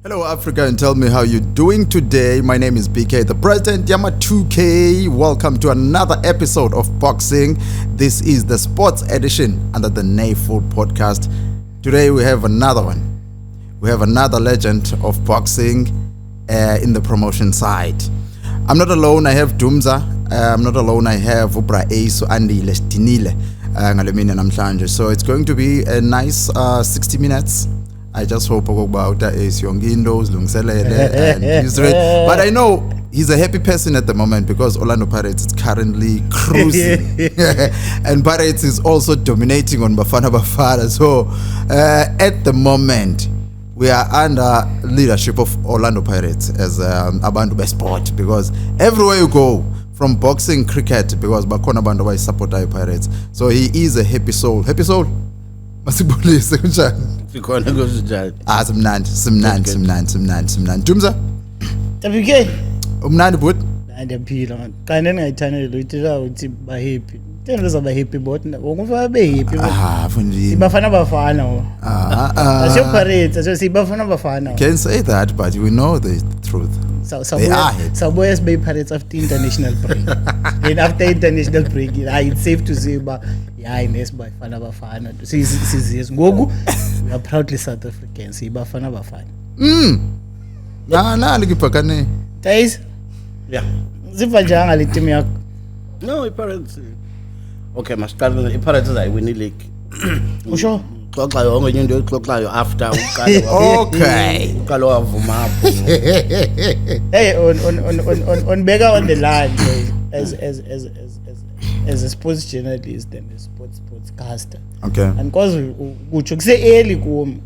Hello Africa, and tell me how you're doing today. My name is BK, the President Yama 2K. Welcome to another episode of Boxing. This is the sports edition under the Nayfood podcast. Today we have another one. We have another legend of boxing in the promotion side. I'm not alone, I have Dumza. I'm not alone, I have Ubra Ace Andy Lestinile. So it's going to be a nice 60 minutes. I just hope about is Yongindo, Lungselele, and he's ready. But I know he's a happy person at the moment because Orlando Pirates is currently cruising. And Pirates is also dominating on Bafana Bafana. So at the moment, we are under leadership of Orlando Pirates as Abantu Best Sport, because everywhere you go, from boxing, cricket, because Bakona Bandu is support Pirates. So he is a happy soul. Happy soul? Masibulise kunjani? Sikhona kuzinjani? Simnandi. Dumza? Tabike. Umnandi bud? Ndiyaphila man. Kanti ngayithandela uyitira uthi ba happy. Tena ba happy bot. Ngokufa be happy. Fundi. Sibafana bafana. Asho Pirates, so sibafana bafana. Can't say that, but we know the truth. So boys be Pirates after international break. Then after international break, it's safe to say ba ines bafana bafana. Siziye ngoku we are proudly South Africans. Sibafana bafana. Likipakane. Guys? Yeah. Ziva njanga le team yakho? No, Pirates. Okay, masiqala iPirates ayiwini league. Usho? Xoxa yonke into exoxayo after uqala. Okay. Uqala wavuma apho. Hey, on Bega on the line, as a sports journalist and a sportscaster. Okay. And because utsho kuse early kum.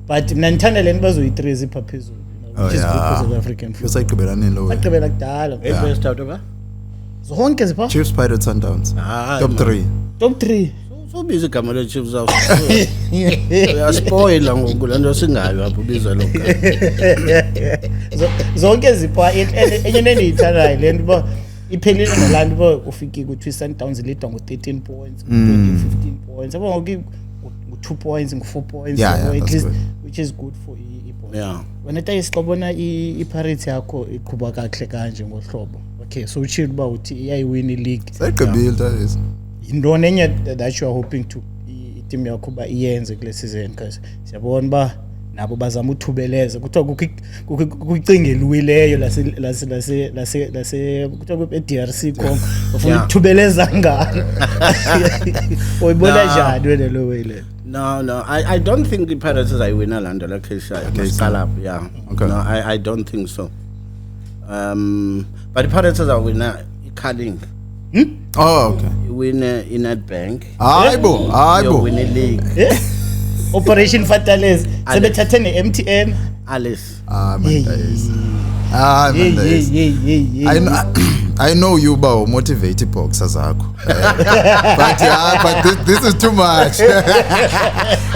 But nantanda lento bazoyi3 phezulu. Which is good for South African football. Usayigqibelani lo. Bagqibela kudala. Best out of her? Zonke zipha? Chiefs, Pirates, Sundowns. Top 3. Top 3. So busy igama le Chiefs out. Uyaspoila ngoku lento singayo apho bizwa lokho. Zonke zipha enye nendiyithandayo lento ba iphelile nalanda ba ufike ku Sundowns lead ngo13 points, 15 points. Yabo ngoku 2 points, 4 points, which is good for yeah. When it is Slobona iPirates yakho iqhuba kahle kanje ngohlobo. Okay, so uchill ba uthi iyayewin league. Sayigqibile that is. Indone enye that you are hoping to team yakho ba iyenze kule season because siyabona ba nabo bazama uthubeleza kuthiwa kucinga eluwileyo lase kuthiwa eDRC Congo ufuna ukuthubeleza ngalo. Uyibona njani wena lo wele? No. I don't think the Pirates are a winner under like Scalab. Yeah. Okay. No, I don't think so. But the Pirates are a winner. Carling. Oh, okay. You win in Nedbank. Aibo. You win a league. Operation Fatales. Sebethathe ne-MTN. Alice. I know you ba motivate boxers zakho. But this is too much.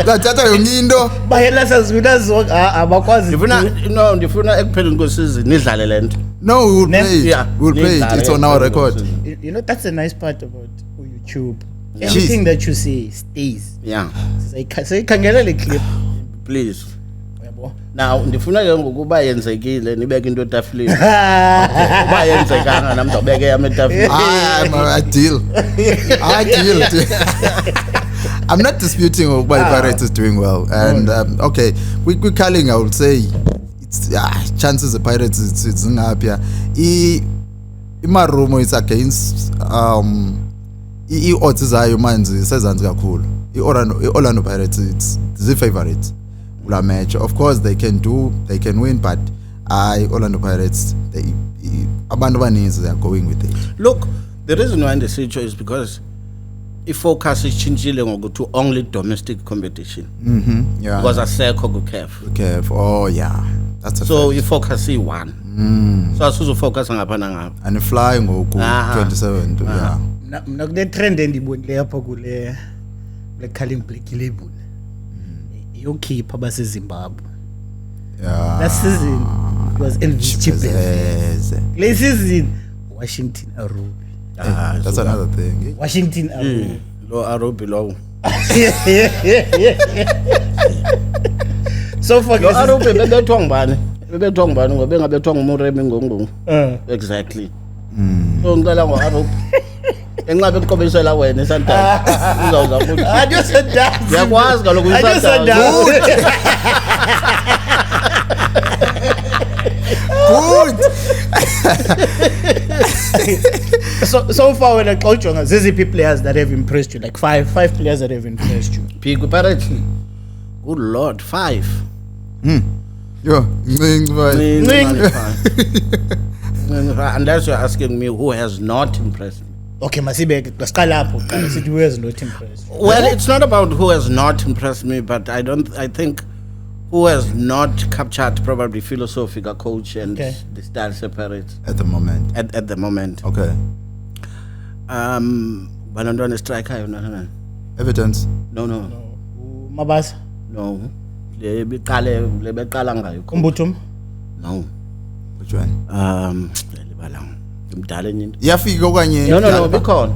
Lathatha yonke into bahela sazwina zonke abakwazi. Ndifuna ekupheleni kwesizini nidlale lento. No, we'll play it. We'll play it. It's on our record. You know, that's a nice part about YouTube. Everything that you say stays. Yeah. So you can get a clip. Please. Now, ndifuna ke ngokuba yenzekile nibeke into etafuleni. Uba yenzekanga nami ndobeke yami etafuleni. I deal. I'm not disputing why Pirates is doing well. And okay, we calling, I would say it's chances the Pirates it's ngapha. Imarumo is against odds zayo manje sezansi kakhulu. Orlando Pirates it's the favorite. Match. Of course they can win, but Orlando Pirates abantu abaninzi they are going with it. Look, the reason why the situation is because ifocus ichintshile ngokuthi only domestic competition. Yeah. Because asekho ku CAF. Oh yeah. That's a so fact. ifocus i1. So asuzo focus ngapha nangapha. And fly ngoku 27 yeah. Mina kule trend endibonile lapha kule Carling Black label. Yokhipha baseZimbabwe. Yeah. Last season it was Elvis Chipes. Last season Washington Arubi. That's another thing. Washington Arubi. Lo Arubi lo. So far Lo Arup bebethwa ngubani ngoba bengabethwa ngumuremi ngongongo. Exactly. So ngicela ngo-Arup enqabe ukuqobisela wena eSundowns uzawuza ukuthi Adios Sundowns. Ngiyakwazi kaloku Adios iSundowns. Good. So far when I told you, ziziphi players that have impressed you? Like five players that have impressed you. Pico Pirates. Good Lord, 5. Yo, Unless you're asking me who has not impressed me. Okay, Masibeke, qala lapho. Sithi who has not impressed you. Well, it's not about who has not impressed me, but I think who has not captured probably philosophy, a coach, and the style separates at the moment. At the moment. Okay. Banondwana striker, no. Evidence. No. Mabasa. No. Lebeqala ngayo. Umbuthum. No. Which one? Lebalang. Umdala nyini. Yafika okanye. No, bikhona.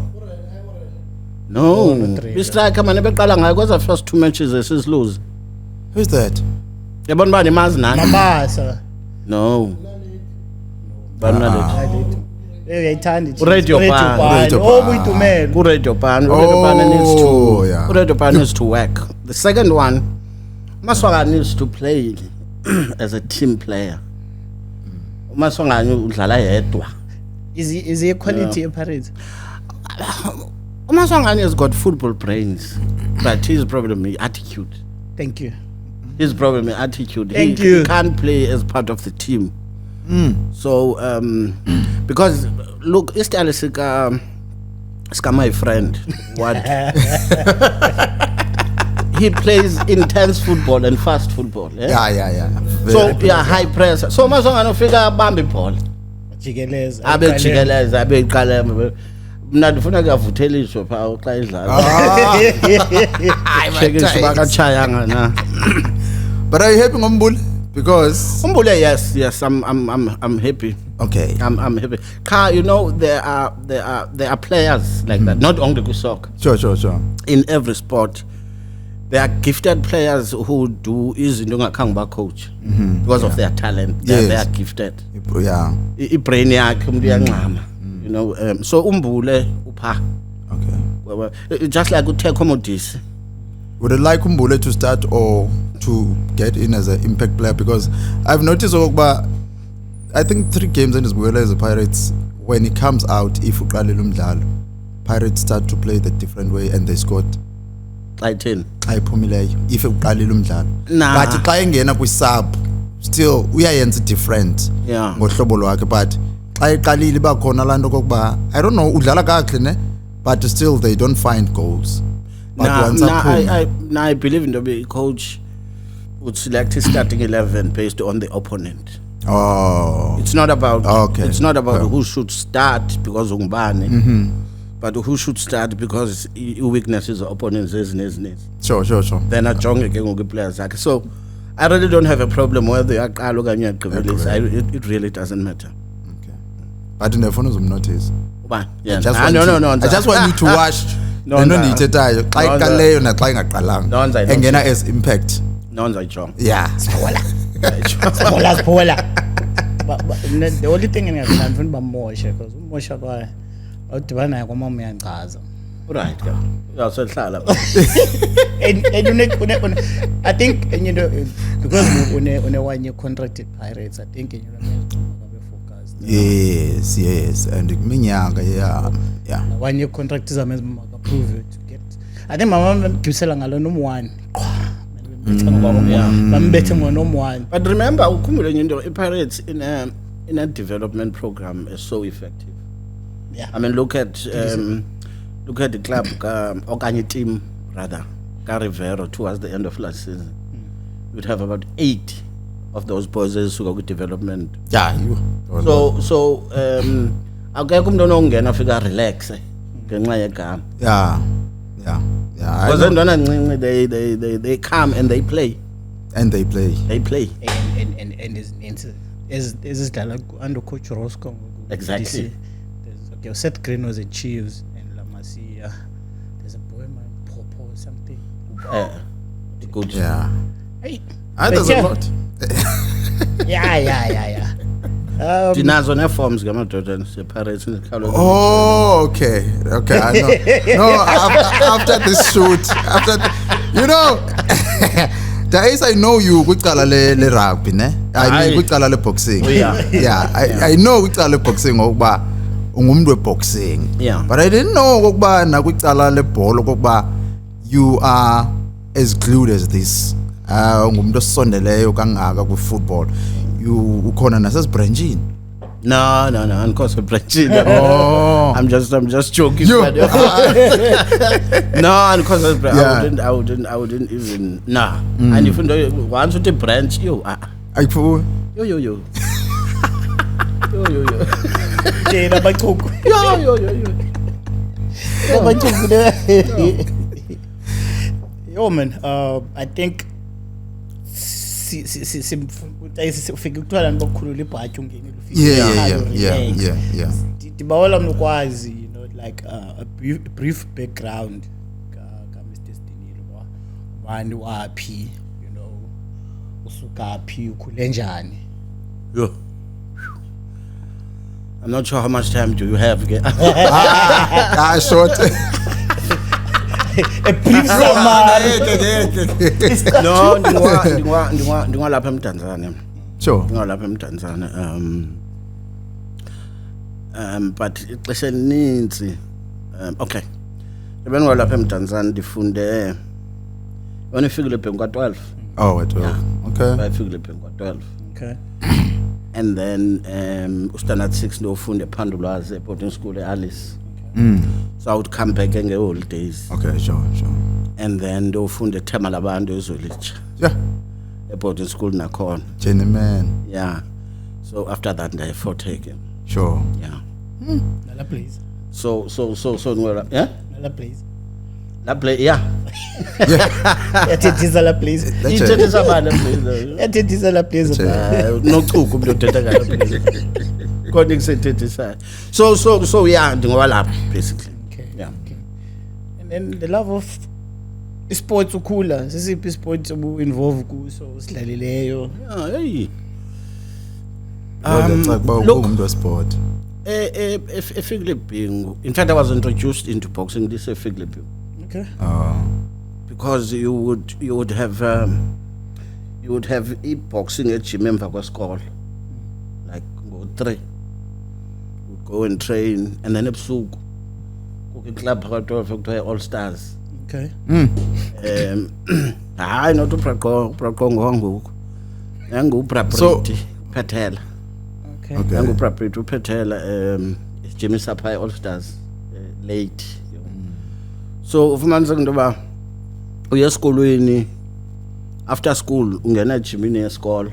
No. Striker manje beqala ngayo kwaza first 2 matches esilose. Who's that? Yabona bani mazi nani? Mabasa. No. Banale. Uyayithanda Radio Pan. Buyidumela. Radio Pan needs to work. The second one, Maswanga needs to play as a team player. Maswanga udlala yedwa. Is he a quality Pirates? Maswanga has got football brains, but his problem is attitude. Thank you. His problem is attitude. He can't play as part of the team. So because look, Istali Sika my friend. What he plays intense football and fast football. Yeah. So high press. So Masonga no figure bambi ball. Jikeleza. Abe qala mina ndifuna kuyavutheliswa pha xa idlala. Check isibakachayanga na. But are you happy ngombuli? Because Umbule, yes, I'm happy. Okay. I'm happy. You know, there are players like that, not only Kusok. Sure. In every sport, there are gifted players who do izinto ungakhange coach because of their talent. They are gifted. Yeah. Ibrain yakhe umuntu uyancama. You know, so Umbule upha. Okay. Just like uTheko Modise. Would you like Umbule to start or to get in as an impact player? Because I've noticed Ogba, I think 3 games in his Buela as a Pirates, when he comes out, if Pirates start to play the different way and they scored. Like 10. If Nah. But trying again with sub, still we are different. Yeah. But I don't know, but still they don't find goals. But I believe in the coach would select his starting 11 based on the opponent. Oh, it's not about Okay. who should start because Umbani, but who should start because your weaknesses the opponents is. Sure. Then a strong players. So I really don't have a problem whether it really doesn't matter. Okay. But in the phone of notice. Yeah. No. I I just want you to watch. No. As impact. Strong. Yeah. Spoiler. But the only thing in African bamosha because umosha kwa awudibana naye kwamama uyanchaza. Right. Yeah, so hlala. And I think because une one year contracted Pirates, I think you focused. Yes. And minyaka, yeah. 1 year contract is amazing approve it to get. I think mama ngibisela ngalo no1. But remember, Pirates in a development program is so effective. Yeah. I mean, look at the club, Okanye team rather, Rivero towards the end of last season. You'd have about 8 of those boys who go with development. Yeah, you. So akekho umuntu onongena afika relax ngenxa yegama. Yeah. Because they come and they play. And they play. And is like under Coach Roscoe. Exactly. Seth Green was a Chiefs and La Masia. There's a boy man Popo or something. Good. Yeah. Hey. There's a lot. Yeah. Dinazo ne-forms ngamadoda separates nekhalo. Oh, okay. I know. No, after this shoot, Dais, I know you kwicala le rugby, ne? I mean kwicala le boxing. Oh, yeah. I know kwicala le boxing ngokuba ungumuntu we-boxing. Yeah. But I didn't know kokuba nakwicala le ball kokuba you are as glued as this. Ungumuntu osondeleyo kangaka ku-football. You ukhona nasesibranchini. No, uncause branching. Oh. I'm just joking. You- But, no, because I wouldn't even. Nah. And if you once with the branch, yo. Ayiphuma. Yo. Jena bachuku. Yo man, I think ufike ukuthola nibokhulula ibhatyi ungene Yeah. Dibawela mnukwazi, you know, like a brief background ka Mr. Stinilo wani waphi, you know, usuka phi ukhule njani. Yo. I'm not sure how much time do you have. Short. A brief summary. No, ndingwalapha eMtanzania. Sure. Ndingwalapha eMtanzania. But ixesha elinintsi okay. Bengwalapha eMtanzania ndifunde wena ifikile bhengu ka12. Oh, at 12. Okay. Bayifikile bhengu ka12. Okay. And then standard 6 ndofunda ePhandulwazi boarding school eAlice. So I would come back in the old days. Okay, sure. And then ndofunda eThemalabantu eZolitsha. Yeah. Boarding school nakhona. Jenny man. Yeah. So after that I fought taken. Sure. Yeah. Nala please. So yeah? Nala please. La play yeah. Yathethisa la please. Ithethisa bana please. Yathethisa la please. Nochuku umuntu othetha ngalo please. Kodwa ngisethethisa. So yeah, ndingwalapha basically. Okay. Yeah. Okay. And then the love of sports ukhula, sisiphi sports obu involve kuso usidlalileyo. Yeah, hey. Let's talk about Look, umuntu sport. Figley Bingu. In fact, I was introduced into boxing this Figley Bingu. Okay. Because you would have boxing at gym emva kwesikole, like go 3 would go and train, and then ebusuku kukho club phakathi kuthiwa All Stars. Okay. Hayi not uBraqo ngoku yanguBrabriti Phethela. Okay. Okay. YanguBrabriti uPhethela Jimmy Sapai All Stars late. So ufumanisa into ba uya esikolweni, after school ungena gymini yesikole,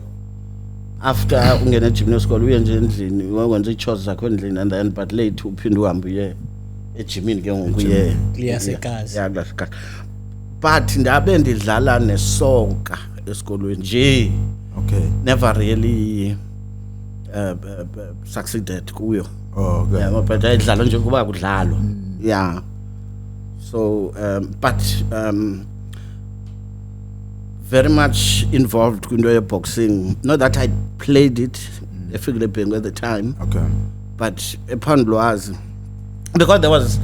after ungena gymini yesikole uye nje endlini wenza i-chores zakho endlini, and then but late uphinde uhambe uye egymini ke ngoku uye Liyasekazi. yeah klasikazi. But ndabe ndidlala nesoka esikolweni nje, Okay. never really succeeded kuyo. Oh, okay. Yeah, but ayidlala nje kuba kudlalwa. Yeah. So but very much involved in boxing. Not that I played it Figley Bingu at the time, Okay. but ePhandulwazi, because there was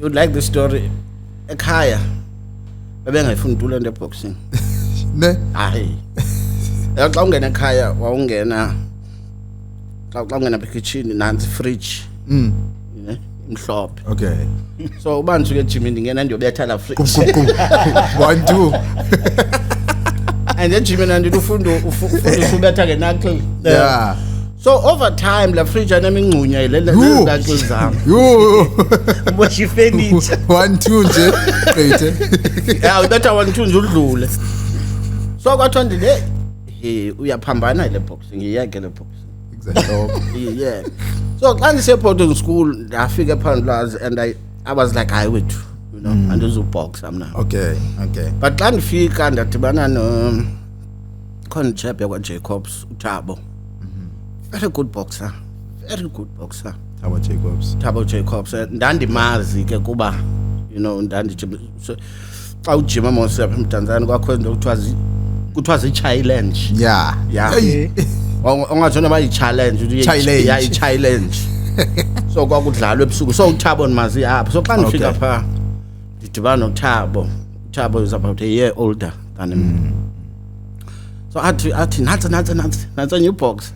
you'd like the story. Ekhaya bebengayifuni into le boxing. Ne? Hayi. Xa ungena ekhaya wawungena xa ungena kitchen nansi fridge. Mhlophe. Okay. So ubanje ke gym ndingena ndiyobetha la fridge. Kum. 1 2. And then gym ufunda ubetha ke knuckle. Yeah. So over time la fridge anemingcunya ile knuckle zami. You. What you furniture. 1 2 nje. Gqithe. Yeah, ubetha 1 2 nje udlule. So kwathiwa ndile uyaphambana ile boxing, iyeke le boxing. Exactly. Yeah. So xa ndiseboarding school ndafika ePhandulwazi and I was like hayi wethu, you know, andizuboxa mna. Okay. But xa ndifika ndadibana no khona chap yakwa Jacobs uThabo. Very good boxer. How about Jacobs? Thabo Jacobs ndandimazi ke kuba, you know, ndandijima xa ujima mose apha eMtanzania kwakho into kuthiwa kuthiwa i-challenge. Yeah. Yeah. Ongathona ba i-challenge, Challenge. Yeah, i-challenge. So kwakudlalwa ebusuku. So uThabo nimazi apha. So xa ndifika pha ndidibana noThabo. Thabo is about a year older than him. So athi natsa new box.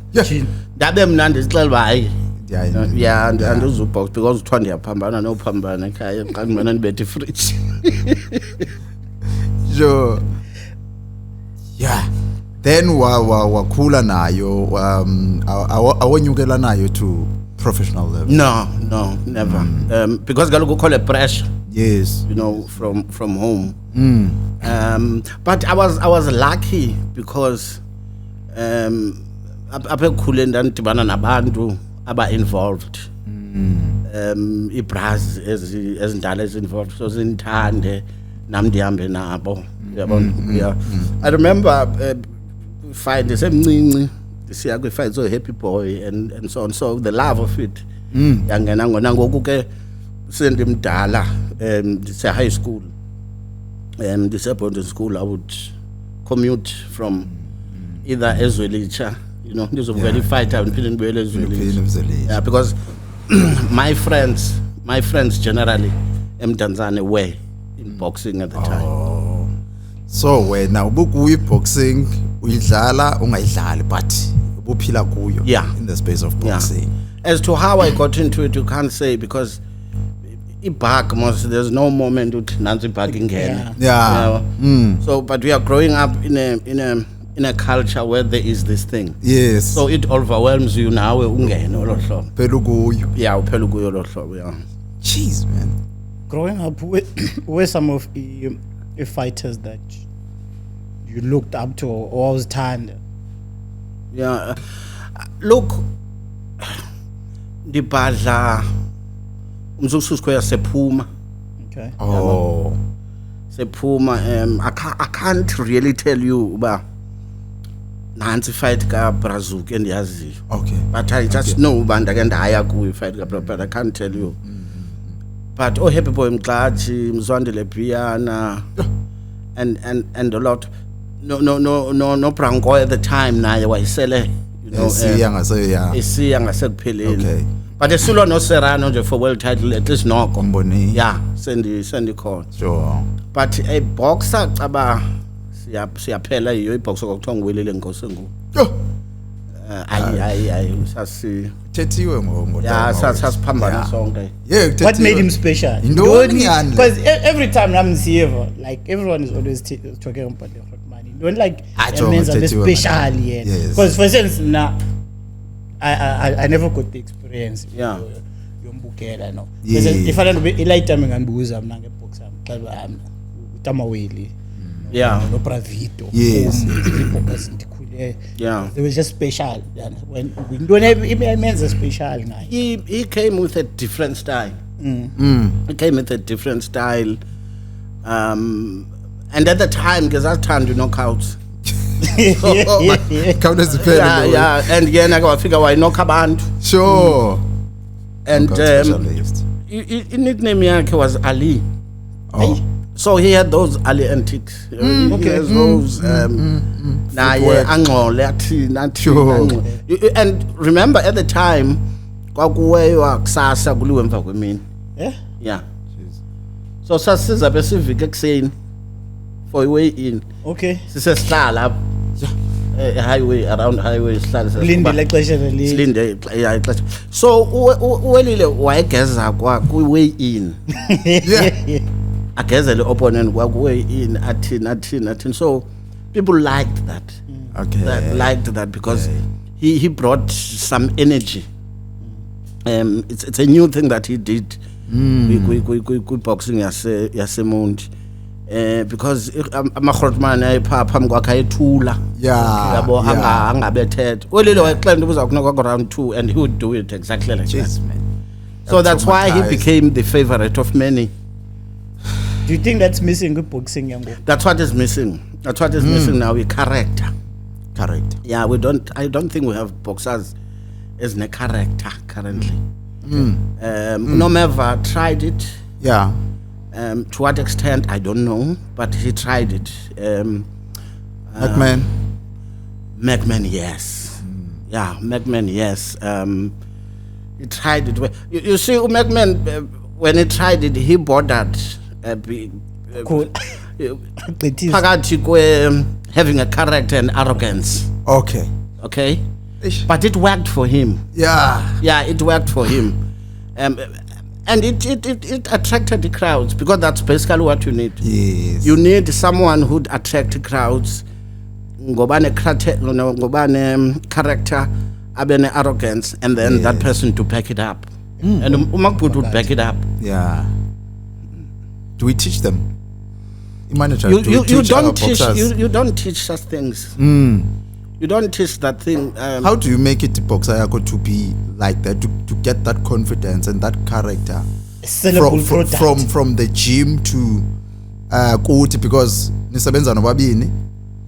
Ndabe mna ndixela uba hayi. Yeah, andizubox because uthiwa ndiyaphambana nophambana ekhaya xa ndibona ndibethe ifridge. Sure. Yeah. Then wakhula nayo awonyukela nayo to professional level. No, never. Because kaloku ukhole pressure. Yes. You know, from home. But I was lucky because apha ekukhuleni ndandidibana nabantu aba involved. Ibras ezindala involved, so zindithande nam ndihambe nabo. Yeah. I remember fight esemncinci siya kwi fight so Happy Boy and so on, so the love of it yangena ngona ngoku ke sendimdala ndise high school ndise boarding school. I would commute from either Ezwelitsha, you know, ndizovela ifighter ndiphinde ndibuyele Ezwelitsha. Yeah, because my friends generally eMdantsane were in boxing at the time. So wena ubukuyi boxing uyidlala ungayidlali but ubuphila kuyo in the space of boxing. Yeah. As to how I got into it, you can't say because there's no moment nansi back ingena. Yeah. So but we are growing up in a culture where there is this thing. Yes. So it overwhelms you nawe ungena olo hlobo. Phela kuyo. Yeah, uphela kuyo olo hlobo, yeah. Jeez, man. Growing up, were some of the fighters that you looked up to or was turned? Yeah. Look, ndibadla umzukususko yasephuma. Okay. Oh. Sephuma, I can't really tell you uba nansi fight ka Brazuki endiyaziyo. Okay. But I just know uba ndake ndaya kuyo fight ka Brazuki, but I can't tell you. But Happy Boy Mxathi, Mzwandile Piana, and a lot. No Branko at the time naye wayisele, you know. Esiya ngasekupheleni. Okay. But esilwa no Serrano nje for world title at least noko. Mboni. Yeah, sendi call. Sure. But a boxer caba siyaphela yiyo iboxer kwakuthiwa nguwelile Nkosengu. Ayi sasi Thethiwe yeah, sasiphambana sonke. Yeah, what made him special? Because every time I'm here, like everyone is always talking about the hot money. Don't like men's are special yet. Because for instance, now I never got the experience. Yeah. Yombukela no. If I don't be light time ngandibuza mina ngeboxer mhlaba uTamaweli. Yeah. No Bravito. Yes. Yeah. They were just special. When we don't have men's a special guy. He came with a different style. He came with a different style. And at the time, because I turned to knockouts. Yeah. And again, I figure why knock abantu. Sure. And nickname yake was Ali. Oh. So he had those Ali antics. He has those and remember at the time kwakuwewa kusasa kuliwe emva kwemini. Yeah. So sasiza besivike ekseni for a way in. Okay. Sisesihlala highway around highway sihlala silinde xesha leli. Silinde ixesha. So uwelile wayegeza kwa way in. Yeah. Agezele opponent way in atin. So people liked that. Okay. Liked that because he brought some energy. It's a new thing that he did. With boxing yaseMondi. Because amakhotman ayipha phambi kwakhe ayethula. Yabo angabethetha. Olilo wayexela ubuza kunoka around 2 and he would do it exactly like that. Man. So that's why he became the favorite of many. Do you think that's missing with boxing, Yango? That's what is missing. That's what is missing now. Character. Yeah, I don't think we have boxers as a character currently. Nomeva tried it. Yeah. To what extent I don't know, but he tried it. McMahon, yes. Yeah, McMahon, yes. He tried it. You see, McMahon, when he tried it, he bordered Cool. phakathi having a character and arrogance. Okay. Okay? Ish. But it worked for him. Yeah. Yeah, it worked for him. And it attracted the crowds because that's basically what you need. Yes. You need someone who'd attract crowds. Ngobane character, abene arrogance, and then that person to back it up. And Umakput would back it up. Yeah. Do we teach them? Manager, You teach our don't teach boxers? you don't teach such things. You don't teach that thing. How do you make it boxer yako to be like that, to get that confidence and that character Sellable product. from the gym to kuthi, because nisebenza nobabini,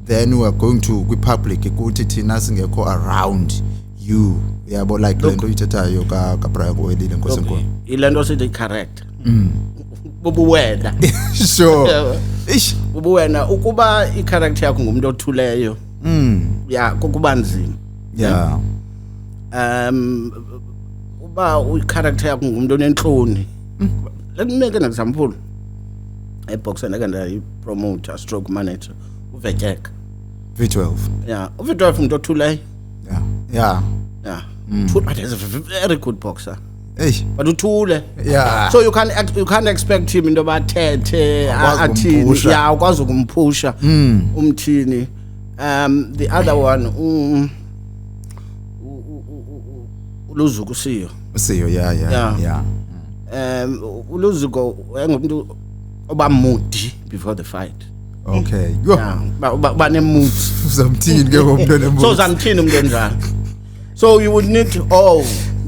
then we are going to public kuthi thina singekho around you, yabo, like lento ithethayo ka Brian Welile Nkosenkulu. Ilento sithi correct. Bubuwena. Sure. Ish. Bubuwena ukuba i-character yakho ngumuntu othuleyo. Yeah, kukuba nzima. Yeah. Uba i-character yakho ngumuntu onenhloni. Let me make an example. Boxer ndake promoter stroke manager uVetyeka. V12. Yeah, uV12 umuntu othuleyo. Yeah. Yeah. Yeah. But he's a very good boxer. Hey. But uthule. Yeah. So you can't expect him into bathethe athini. ukumpusha. Yeah, ukwazi ukumpusha umthini. The other one uLuzuko Siyo. Siyo, yeah. uLuzuko engumuntu obamudi before the fight. Okay. Yo. Yeah, banemood. Something ke ngomuntu So zamthini umuntu onjalo. So you would need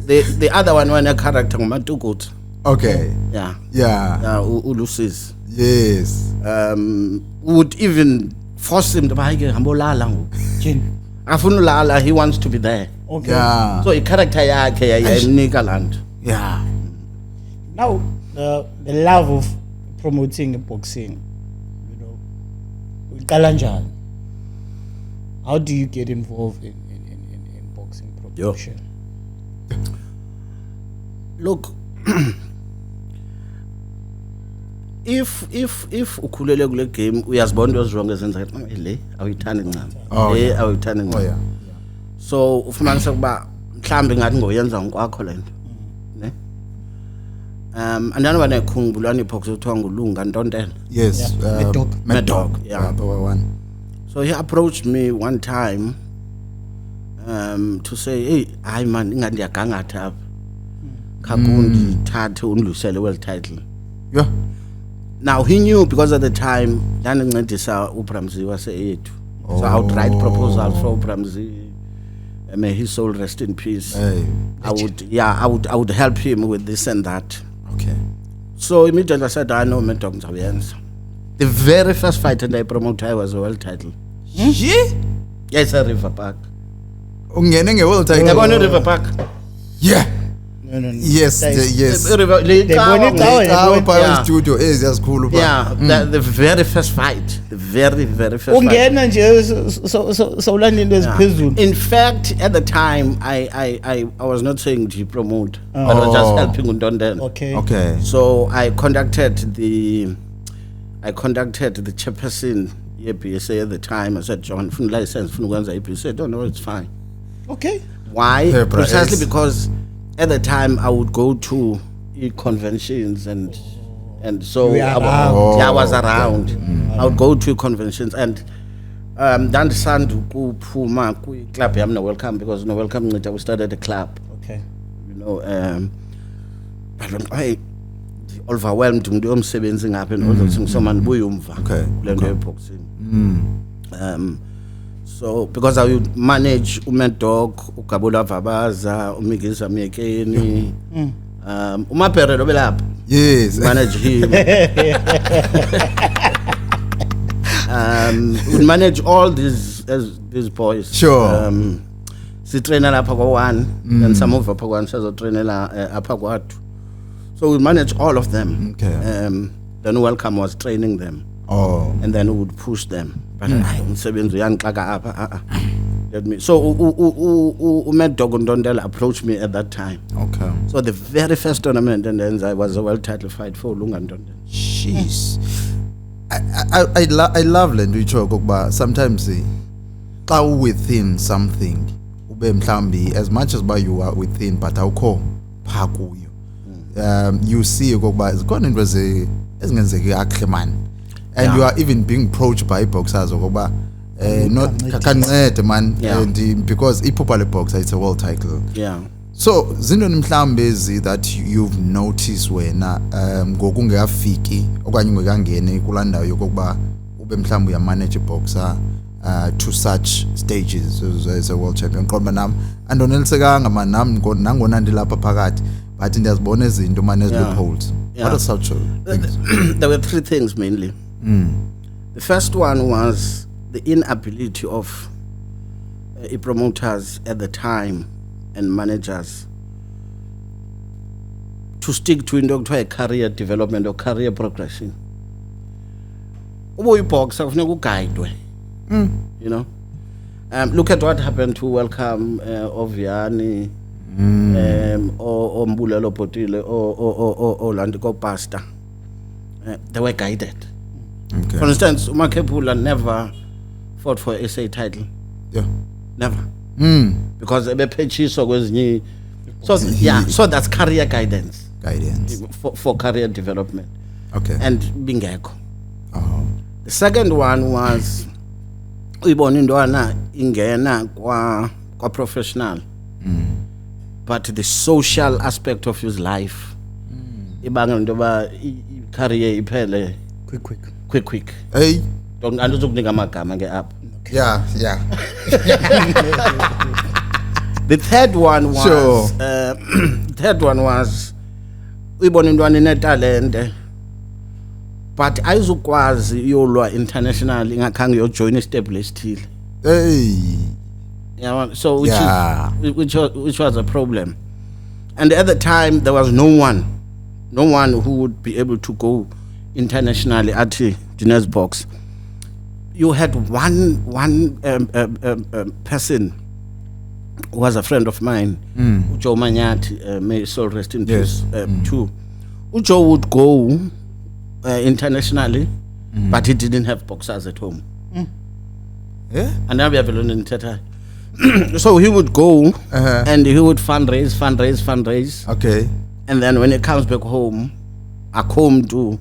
the other one when a character nguMatukuthi. Okay. Yeah. Yeah. uLusizi. Yes. Would even force him to buy hambolala ngoku. Jin. Afuna ulala, he wants to be there. Okay. Yeah. So i-character yakhe yayimnika lanto. Yeah. Now, the love of promoting boxing, uqala njani? How do you get involved in boxing promotion? Look, if ukhulele kule game uyazibona into ezirong ezenza le awuyithandi ncam. Le awuyithandi ncam. Oh yeah. So ufumanisa kuba mhlambi ngathi ngoyenza ngokwakho lento. Ne? Andanoba nekhungulwana ibox ekuthiwa nguLunga Ntontela. Yes. Yeah. Mad Dog. Yeah. One. So he approached me one time to say, hey, hayi man, ingani ndiyagangatha apha. Kakundi thathe undlusele world title. Yeah. Now he knew because at the time ndandincedisa uBramzi waseyethu. So I would write proposals for uBramzi. May his soul rest in peace. Hey. I would help him with this and that. Okay. So immediately I said, I know Mad Dog ngizawuyenza. The very first fight and I promoted I was a world title. Yeah. Yes, a River Park. Ungene nge-world title. Yabona River Park. Yeah. No. Yes. Yes. Yeah. Power studio eziyasikhulu ba. Yeah, the very first fight. The very first fight. Ungena nje sawulanda into eziphezulu. In fact, at the time, I was not saying to promote, but I was just helping Undondela. Okay. Okay. So I contacted the chairperson BSA at the time. I said, John, fun license, fun ukwenza ipi. He said, oh no, it's fine. Okay. Why? Yeah, Precisely it's- because at the time I would go to conventions and so You were I around. was around. I would go to conventions and ndandisanda ukuphuma kwi-club yam no-welcome because no-welcome nceda we started a club. Okay. But hey, overwhelmed umuntu yomsebenzi ngapha and all those things, so mandibuye umva Okay. kule nto yeboxing. So because I would manage uMad Dog, uGabula Vabaza, uMigiza Miyekeni, uMapere obelapha. Yes. Manage him. We manage all these boys. Sure. Sitraina lapha kwa-1 and some of apha kwa-1 sizotrainela apha kwa-2. So we manage all of them. Okay. Then Welcome was training them Oh. and then we would push them. but umsebenzi uyangixaka apha. Let me. So Mad Dog Ndondela approached me at that time. Okay. So the very first tournament and then I was a world title fight for Lunga Ndondela. Jeez. I love le nto itsho ukuba sometimes xa within something ube mhlambi as much as you are within but awukho phaa kuyo you see ukuba zikhona into ezingenzeki kakuhle man and you are even being approached by boxers ukuba not kancede man and because iphupha le boxer it's a world title. So zintoni mhlambe ezi that you've noticed wena ngokungekafiki okanye ungekangeni kulandayo yokuba ube mhlambe uyamanage boxer to such stages as a world champion kodwa nami andonelisekanga man nami nangona ndilapha phakathi but ndiyazibona izinto man as loopholes. What are such things? There were three things mainly. The first one was the inability of promoters at the time and managers to stick to a career development or career progression. Boxer guide, you know. Look at what happened to Welcome Oviani or Mbulelo Potile or Landico Pasta. They were guided. Okay. For instance, Umakepula never fought for SA title. Yeah. Never. Because so that's career guidance for career development. Okay. And bingeko. The second one was uyibona indwana ingena kwa professional. But the social aspect of his life ibanga into ba career iphele quick. Hey. Don't andizokunika amagama ke apha. Yeah. The third one was uyibona intwana inetalente but ayizukwazi yolwa international ingakhange yojoin istable esithile. Hey. Yeah, so which was a problem. And at the time there was no one who would be able to go internationally at Guinness box. You had one person who was a friend of mine, Joe Manyati, may his soul rest in peace, too. Joe would go internationally, but he didn't have boxers at home. Yeah? And now we have a London Teta. So he would go and he would fundraise. Okay. And then when he comes back home, I come to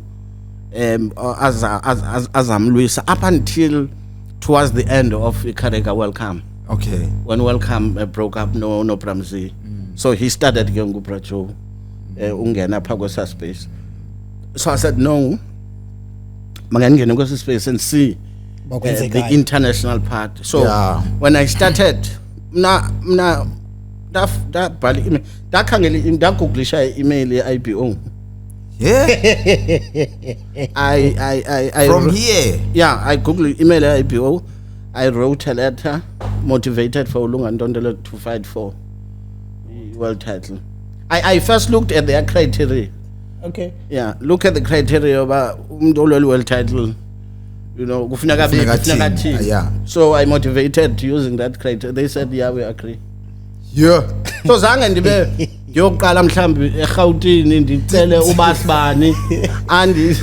Azam up until towards the end of Ikarega Welcome. Okay. When Welcome broke up, no Pramzi. So he started Gyongu Pracho, Ungena Pagosa space. So I said, no, Magangena go space and see the international part. So when I started, that email IPO. Yeah. I from here. Yeah, I Googled email IPO. I wrote a letter motivated for Lunga Ndondela to fight for the world title. I first looked at their criteria. Okay. Yeah, look at the criteria about world title. You know, yeah. So I motivated using that criteria. They said, yeah, we agree. Yeah. So zange ndibe yokuqala mhlambi eGauteng ndicele ubasibani andi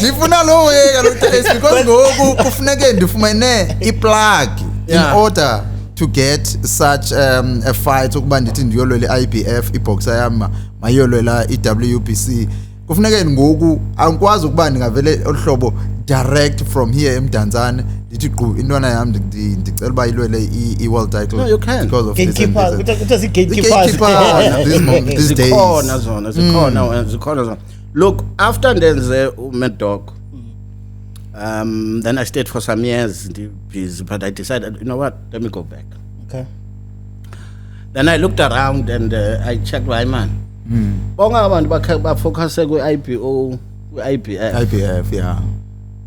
ndifuna lo weka lo test because ngoku kufuneke ndifumene iplug in order to get such a fight ukuba ndithi ndiyolwela iIBF iboxer yami mayolwela iWBC kufuneka ngoku angikwazi ukuba ndingavele olhlobo direct from here eMdantsane ndithi qhu intwana yami ndicela uba ilwele iworld title. No, you can. Because of gatekeepers. What is gatekeepers these days? Zikhona. Look, after ndenze Mad Dog, then I stayed for some years busy, but I decided, you know what, let me go back. Okay. Then I looked around and I checked my man. Bonga abantu bafocus kwi-IPO, kwi-IBF. IBF, yeah.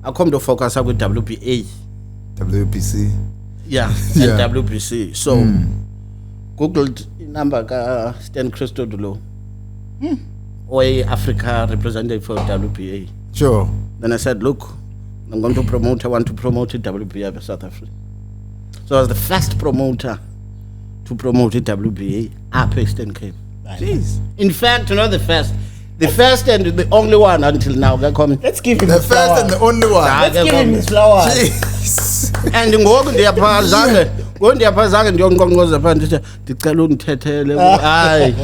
I come to focus with WBA. WBC. Yeah, and WBC. So, Googled number ka Stan Christodoulou. Or Africa representative for WBA. Sure. Then I said, look, I'm going to promote. I want to promote it WBA of South Africa. So I was the first promoter to promote it WBA up Eastern Cape. Jeez. In fact, not the first. The first and the only one until now. Let's give him The his flowers. first and the only one. Let's give him his flowers. Jeez. And ngoku ndiyaphazange ndiyonqonqoza phaa ndithi ndicela undithethele hayi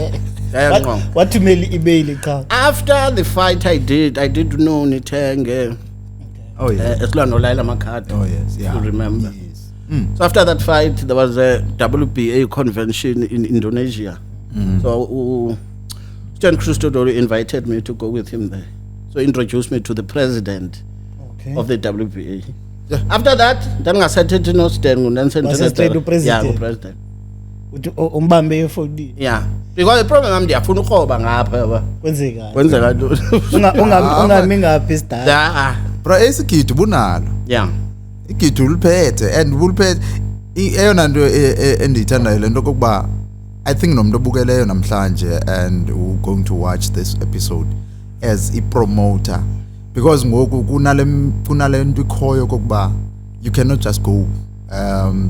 ndayanqonqa. Wathumela i-email ekhaya. After the fight I did know Nitenge Oh yeah. Esilwana Laila Makhado. Oh yes. Yeah. You remember. Yes. So after that fight there was a WBA convention in Indonesia. So Stan Christodolo invited me to go with him there. So introduced me to the president of the WBA. Yeah. After that, then I said to no Stan Wasestraight upresident. Yeah, president. Uthi umbambe efoni. Yeah. Because the problem ndiyafuna ukhoba ngapha yaba. Kwenzeka. Kwenzeka ntoni? Ungami ngaphi isidala. Yeah. Bro, esigidu bunalo. Yeah. Igidu uliphethe and uliphethe eyona nto endiyithandayo lento kokuba I think nomuntu obukeleyo namhlanje and who going to watch this episode as a promoter because ngoku kunale nto ikhoyo kokuba you cannot just go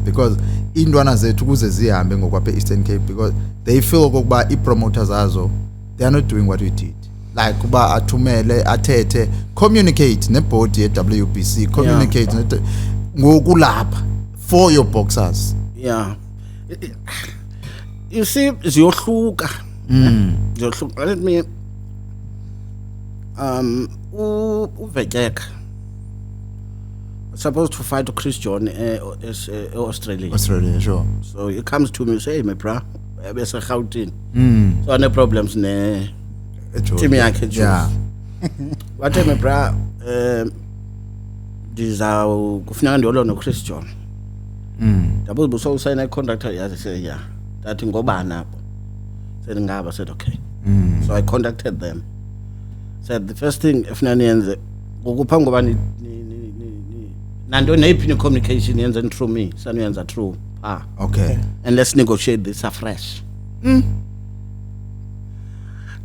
because intwana zethu kuze zihambe ngokwapha Eastern Cape because they feel kokuba i-promoters azo they are not doing what we did like kuba athumele athethe communicate neboard ye-WBC communicate ngoku lapha for your boxers. Yeah. You see, ziyohluka. Ziyohluka. Let me uVetyeka supposed to fight Chris John Australia. Australia, sure. So he comes to me and say, hey, my bro, bese Gauteng. So no problems ne team yakhe. Yeah. What my bro kufuneka ndiyolwa no Chris John. Ndabuza buso usayina i-contract yazi say yeah. That ngobani apho. Said ngaba said okay. So I contacted them. Said the first thing efuna niyenze ukupha ngoba ni nanto nayiphi communication yenze through me. Sanoyenza through Okay. and let's negotiate this afresh.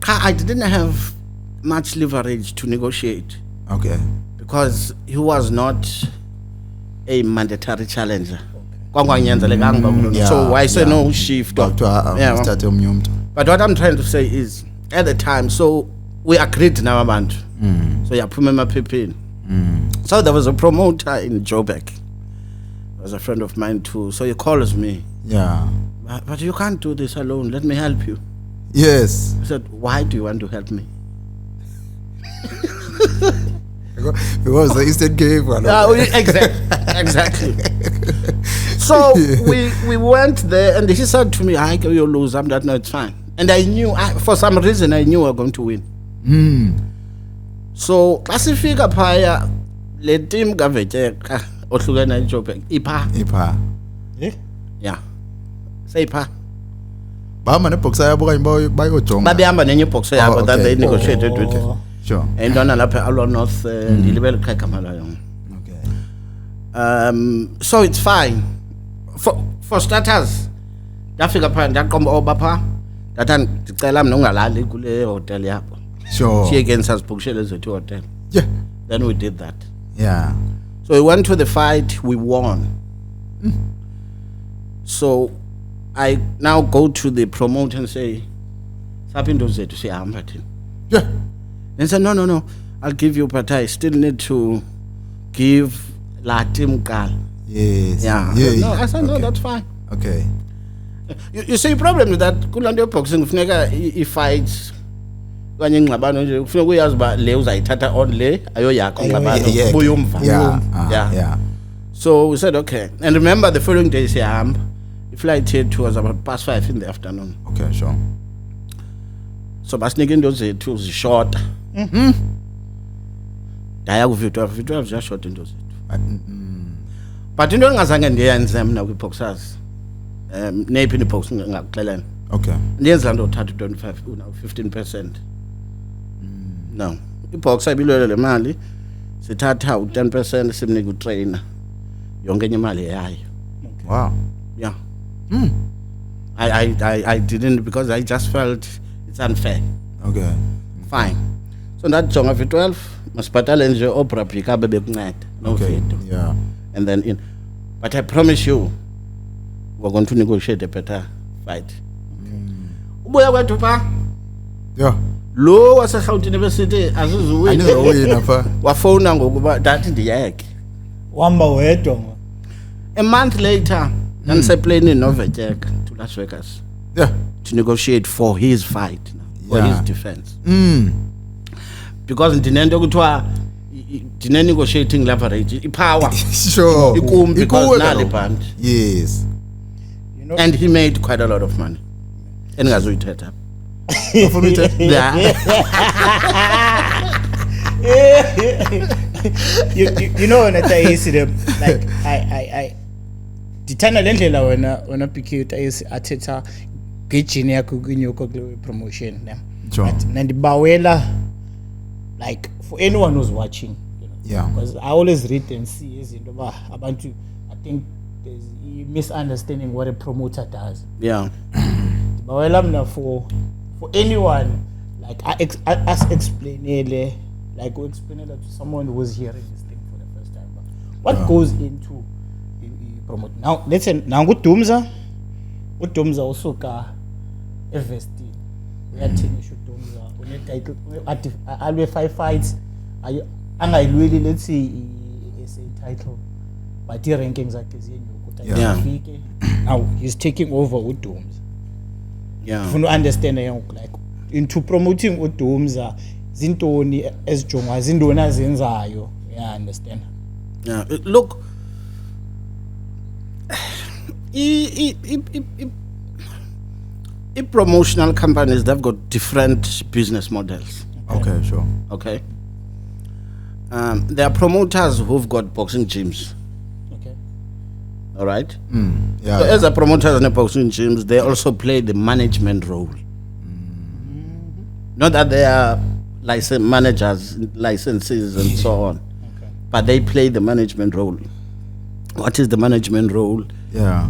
I didn't have much leverage to negotiate Okay. because he was not a mandatory challenger. So why say no shift? Start omnye umuntu. But what I'm trying to say is at the time, so we agreed now abantu. So yaphuma emaphepheni. So there was a promoter in Joburg. He was a friend of mine too. So he calls me. Yeah. But you can't do this alone. Let me help you. Yes. I said, why do you want to help me? Because the Eastern Cape one. Exactly. So we went there and he said to me, I you'll lose. I'm that, no, it's fine. And I knew, for some reason, I knew we were going to win. So, Classifica Paya, le team Gavetyeka, Ohlukana Joburg, Ipa. Yeah. Say Ipa. Bahamba neboxer yabo kanye bayojonga. Babehamba nenye boxer yabo that they negotiated with it. Sure. And then lapha Alwa North ndilibele igama layo. Okay. So it's fine. For starters, ndafika pha ndaqomba obapha ndathi ndicela mina ungalali kule hotel yabo. Sure. She again sasibhukishele zethu hotel. Yeah. Then we did that. Yeah. So we went to the fight, we won. So I now go to the promoter and say, Sapinto zethu siyahamba thina. Yeah. Then said, no, I'll give you, but I still need to give la team Gal. Yes. Yeah. I said, no, that's fine. Okay. You see, the problem with that, kulando boxing, kufuneka i-fights, kanye ngxabano nje, kufuneka uyazi ba le uzayithatha on le, ayo yakho ngxabano, buyumva. Yeah. So we said, okay. And remember, the following day, the flight here was about past 5 in the afternoon. Okay, sure. So basinika into zethu zishort. Daya ku-V12 ziyashort into zethu. But into engazange ndiyenze mina kwi-boxers, neyiphi ni-box ngakuxelela. Okay. Ndiyenza laa nto uthatha 25 15%. No. I-boxer ibilwele le mali, sithatha u-10% simnika utrainer. Yonke enye imali yayo. Wow. Yeah. I didn't because I just felt it's unfair. Okay. Fine. So that jonga V12 masibhatale nje Oprah Bika bebekunceda no Okay. video. Yeah. And then in, but I promise you, we're going to negotiate a better fight. Ubuya kwethu pha Yeah. lo waseGauteng University azizuwini Anizowina pha. wafona ngokuba that ndiyeke. Wamba wedwa ngo. A month later, plane noVetyeka to Las Vegas Yeah. to negotiate for his fight, for Yeah. his defense. Mm. Because ndinento kuthiwa negotiating leverage, power. Sure. Ikum because Ikuwe nali kaloku. band. Yes. You know. And he made quite a lot of money. Endingazuyithetha. Ufuna uyithetha? Yeah. you know when I see them like I dithanda lendlela wena PK utayisi athetha ngejini yakho kwinyoko kule promotion ne. Sure. Nandibawela like for anyone who's watching, you know, Yeah. because I always read and see izinto ba abantu, I think there's a misunderstanding what a promoter does. Yeah. Bawela mna for anyone like us explainele, like we explain it to someone who's hearing this thing for the first time. What goes into promote? Now let's say now uDumza usuka evesti uyathini uDumza une title alwe 5 fights angayilweli, let's say SA title, but the rankings zakhe ziyenyuka Yeah. ufike. Now he's taking over uDumza. Yeah. Ufuna understand like into promoting uDumza zintoni ezijongwa zindoni azenzayo. Yeah, understand. Yeah. Look, promotional companies, they've got different business models. Okay, sure. Okay. There are promoters who've got boxing gyms. Okay. All right. Yeah. So as a promoters in the boxing gyms, they also play the management role. Not that they are managers, licenses, and so on, Okay. but they play the management role. What is the management role? Yeah.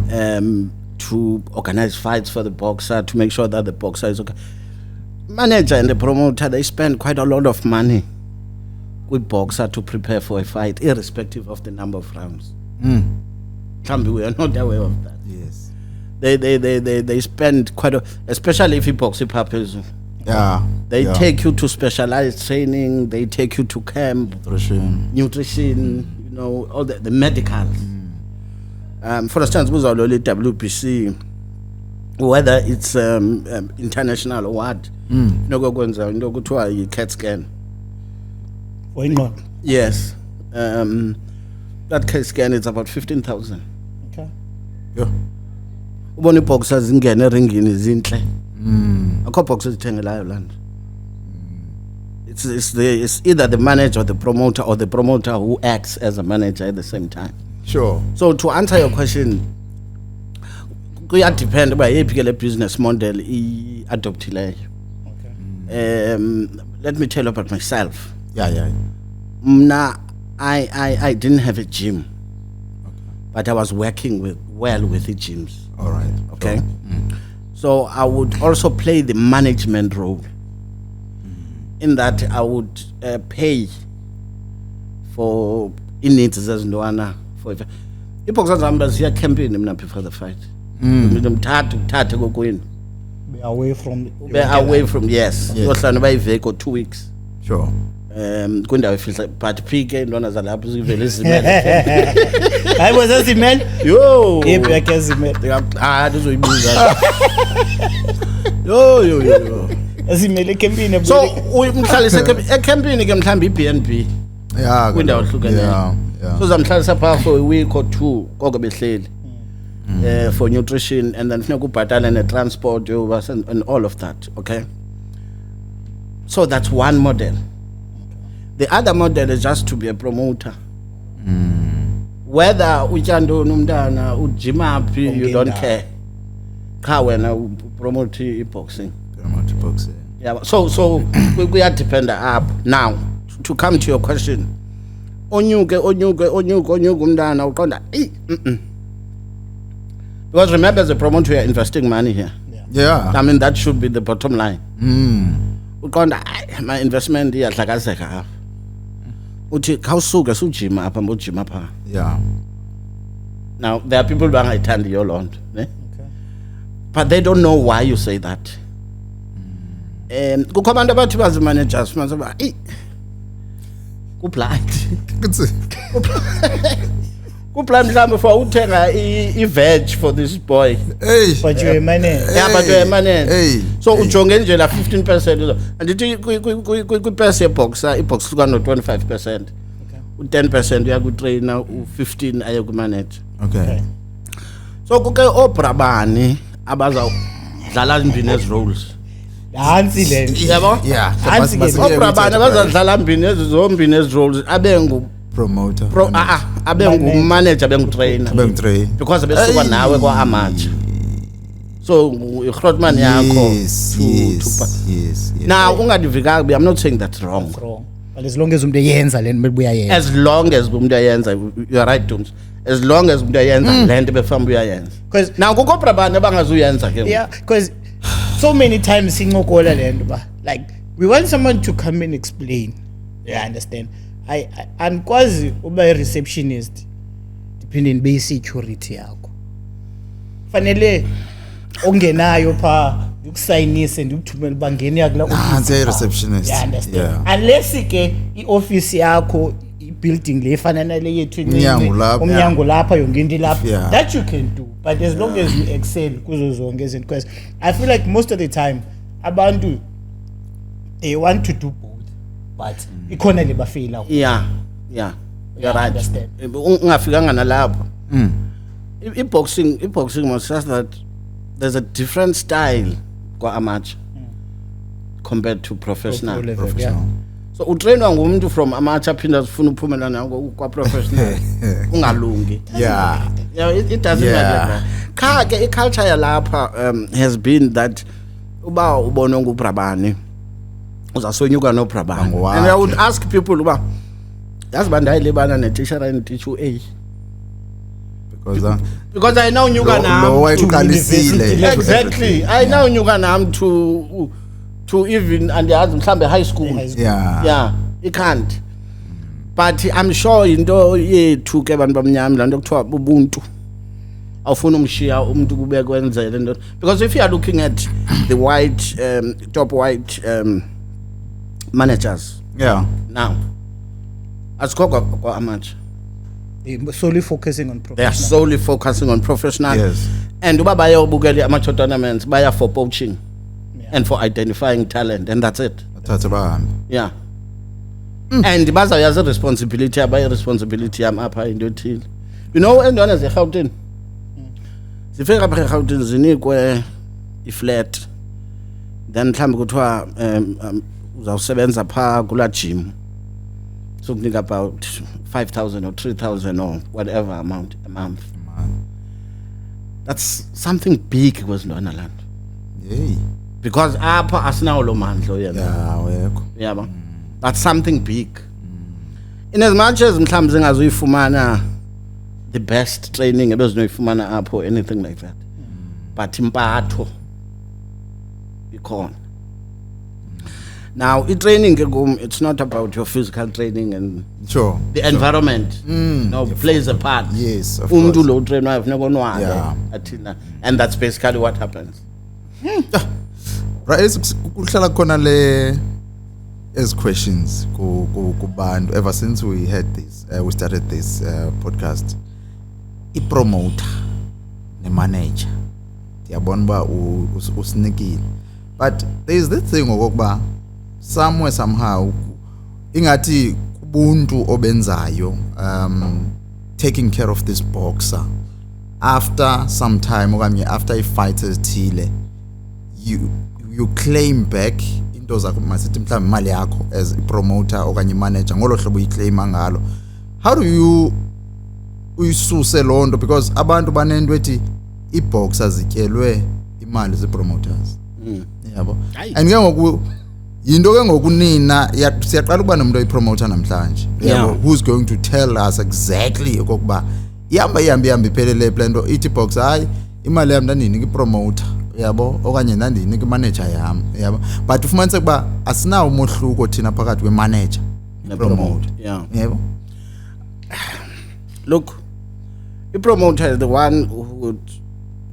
To organize fights for the boxer, to make sure that the boxer is okay. Manager and the promoter, they spend quite a lot of money with boxer to prepare for a fight, irrespective of the number of rounds. We are not aware of that. Yes. They spend quite especially if you box hip hop. Yeah. They yeah. take you to specialized training, they take you to camp, nutrition, you know, all the medicals. For instance, WBC, whether it's international or what, CAT scan. For anyone. Yes. That CAT scan is about 15,000. Okay. Yeah. Ubona boxers ingene ringini zinhle. Akho boxers ithengelayo land. It's either the manager or the promoter who acts as a manager at the same time. Sure. So to answer your question, kuya depend about yephi ke le business model adoptileyo. Okay. Let me tell you about myself. Yeah. Mna, I didn't have a gym, but I was working with the gyms. All right. Okay. So I would also play the management role. In that I would pay for needs zezintwana for iboxers zihamba ziya camping mina before the fight. Mthathu kokwini. Be away from. Be away from yes. Yes. Yohlala bayiveke or 2 weeks. Sure. Kwindawo efihla but PK intwana zalapho zivele izimele. Hayi wazazimele. Yo. Yephi yakhe azimele. Ndizoyibuza. Yo. Azimele ekempini. So umhlalise ecampini ke mhlawumbe iBNB. Yeah. Kwindawo ehlukeneyo. Yeah. So zamhlalisa pha for a week or 2 koko behleli. For nutrition and then funeka ubhatala netransport and all of that, okay? So that's one model. The other model is just to be a promoter. Whether utyandoni umntana ujimaphi, you don't care. Cha wena promote boxing. Boxing. Yeah, so we are dependent up. Now, to come to your question. Onyuke umntana uqonda. Because remember, as a promoter, you are investing money here. Yeah. I mean, that should be the bottom line. Uqonda my investment iyahlakazeka. uthi khawusuke sujima apha mbojima apha. Yeah. Now there are people bangayithandi yo lonto, ne? Okay. But they don't know why you say that. Kukho abantu abathi bazi managers manje ba ku blind. Ku blind mhlawumbe for uthenga i-veg for this boy. Hey. But you're a manager. Yeah, but you're a manager. Hey. So ujonge nje la 15%. Andithi ku-purse yeboxer, ibox luka no 25%. U10% uya ku-trainer, u15 aye ku-manage. Okay. So kuke obrabani abazawudlala imbini ezi roles. Nansi le nto. Yabo? Yeah. So Nansi ke Obrabani abazadlala imbini ezi zombini ezi roles abengu promoter. abengu manager abengu-trainer. Train. Because besuka nawe kwa-amateur. So i-Grootman yakho Yes. now ungadivikanga, I'm not saying that's wrong. That's wrong. But as long as umuntu eyenza le nto bebuyayenza. As long as umuntu ayenza, you are right, Dooms. As long as umuntu ayenza le nto befamba uyayenza. Because Now kukho brabani abangazuyenza ke. yeah, because so many times sincokola le nto ba like we want someone to come and explain. Yeah, I understand. I anikwazi uba receptionist depending be security yakho. Fanele ongenayo pha ukusayinise ndikuthumela bangene yakula Nansi receptionist. Yeah, I understand. Yeah. Unless ke ioffice yakho building le efana nale yethu Umnyango lapha. umnyango lapha yonke into lapha Yeah. that you can do, but as long as you excel kuzo zonke izinto, because I feel like most of the time abantu they want to do both but ikhona le bafeyila. Yeah. Yeah, You're I right. understand. Ungafikanga nalapho. I-boxing was just that there's a different style kwa-amateur compared to professional. Pro level, Professional. So utrainwa ngumuntu from amateur aphinda zifuna uphumela nako kwa-professional. Ungalungi. Yeah. Yeah, it doesn't Yeah. matter. Cha ke i-culture yalapha has been that uba ubone ngubrabani uzasonyuka nobrabani. Bangowakhe. And I would ask people uba yazi bandayilebana netishara endititsha u-A. Because I know nyuka Lo nam. wayeqalisile. Exactly. I know nyuka nam to even andiyazi mhlambe high school. Yeah. Yeah, it can't. But I'm sure into yethu ke abantu bamnyama lanto kuthiwa ubuntu. Awufuna umshiya umuntu kube kwenzele into. Because if you are looking at the white top white managers Yeah. now, asikho kwa amateur. They're solely focusing on They are professional. solely focusing on professional. Yes. And uba bayobukela amateur tournaments baya for poaching Yeah. and for identifying talent, and that's it. Thatha bahambe. Yeah. And bazawuyazi responsibility abayi responsibility yam apha into ethile. You know entwana zeGauteng. Zifika apha eGauteng zinikwe i-flat. Then mhlawumbe kuthiwa uzawusebenza pha kula gym. So kunika about 5,000 or 3,000 or whatever amount a month. That's something big kwezintwana land. Yey. Because apha asinawo lo mandla yena. Yeah, wekho. Yabo. That's something big. In as much as mhlawumbe zingazuyifumana the best training ebezinoyifumana apho or anything like that. But impatho ikhona. Now training it's not about your physical training and Sure. the environment plays a part. Yes, of Umuntu course. lo trainwayo funeka onwabe Yeah. athina, and that's basically what happens. Right, kuhlala khona le as questions kubantu ever since we had this we started this podcast. I-promoter ne-manager ndiyabona uba usinikile, but there is this thing okokuba somewhere somehow ingathi kubuntu obenzayo taking care of this boxer after some time okanye after i-fight ezithile you claim back into zakho, masithi mhlawumbe imali yakho as i-promoter okanye i-manager ngolo hlobo uyiclaima ngalo. How do you uyisuse loo nto, because abantu banento ethi i-boxer zityelwe imali zii-promoters. Yabo. And ke ngoku yinto ke ngoku nina siyaqala ukuba nomuntu oyi-promoter namhlanje. Yabo, who's going to tell us exactly okokuba ihamba iphelele plan nto ithi boxer hayi imali yami ndandinika i-promoter, yabo, okanye ndandinika i-manager yam, yabo. But ufumanise ukuba asinawo umohluko thina phakathi kwe-manager Promote. Yeah. Yebo. Look, the promoter is the one who would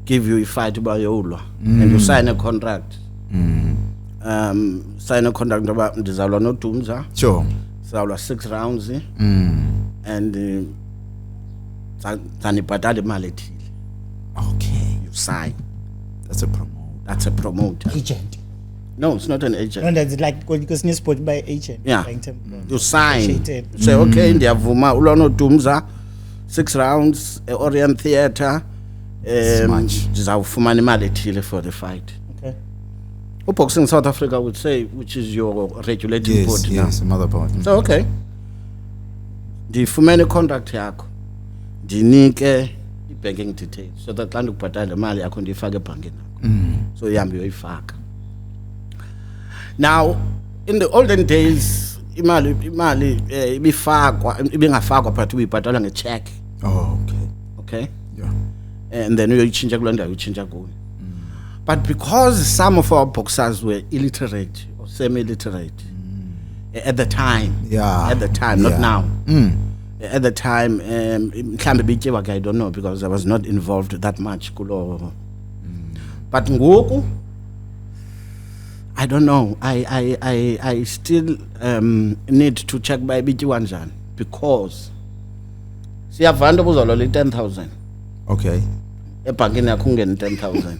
give you a fight by your and you sign a contract. Sign a contract about ndizalwa no Dumza. Sure. Sizalwa 6 rounds and zanibhadala imali ethile. Okay. You sign. That's a promote. That's a promoter. Agent. No, it's not an agent. No, that's like because it's sport by agent. Yeah. Like, You sign. negotiated. Say okay, ndiyavuma ulwa no Dumza 6 rounds Orient Theatre. Much. Ndizawufumana imali ethile for the fight. Okay. Boxing South Africa would say, which is your regulating body now. Yes, mother part. So okay. Ndifumene contract yakho. Ndinike i-banking details so that xa ndikubhatala imali yakho ndiyifake ebhankini yakho. So ihambe uyoyifaka. Now, in the olden days, imali ibingafakwa but uyibhatala ngecheck. Oh, okay. Okay? Yeah. And then uyoyitshintsha kuloo ndawo uyitshintsha kuyo. But because some of our boxers were illiterate or semi-illiterate at the time, Yeah. at the time, not Yeah. now. At the time, mhlambe bityiwa ke, I don't know because I was not involved that much kulo. But ngoku, I don't know. I still need to check by bityiwa njani because siyavanda kuzolola 10,000. Okay. Ebhankini yakho ungene 10,000.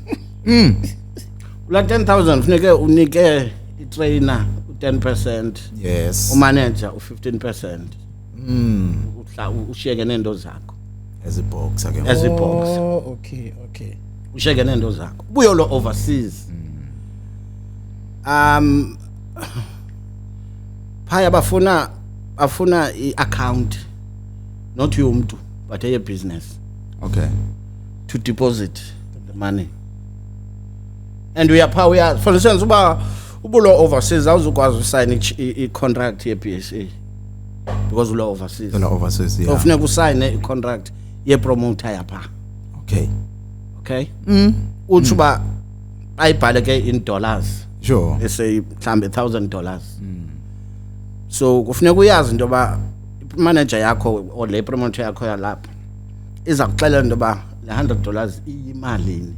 Kula 10,000 funeke unike i-trainer u-10%, Yes. umanager u-15%. Ushiyeke neento zakho As a boxer. Okay. as i-boxer. Oh, okay. Ushiyeke neento zakho. Buyo lo overseas. Phaya bafuna i-account, not yomntu but eye business Okay. to deposit the money. And we are for instance ubulo overseas awuzukwazi usign i-contract ye-PSA because ulo overseas. The overseas. So Yeah. funeka usign i-contract ye-promoter yapha. Okay. Okay? Uthi uba ayibhale ke in dollars. Sure. Let's say mhlambe $1,000. So kufuneka uyazi into yoba manager yakho or le promoter yakho yalapha iza kuxelela into yoba le $100 iyimalini.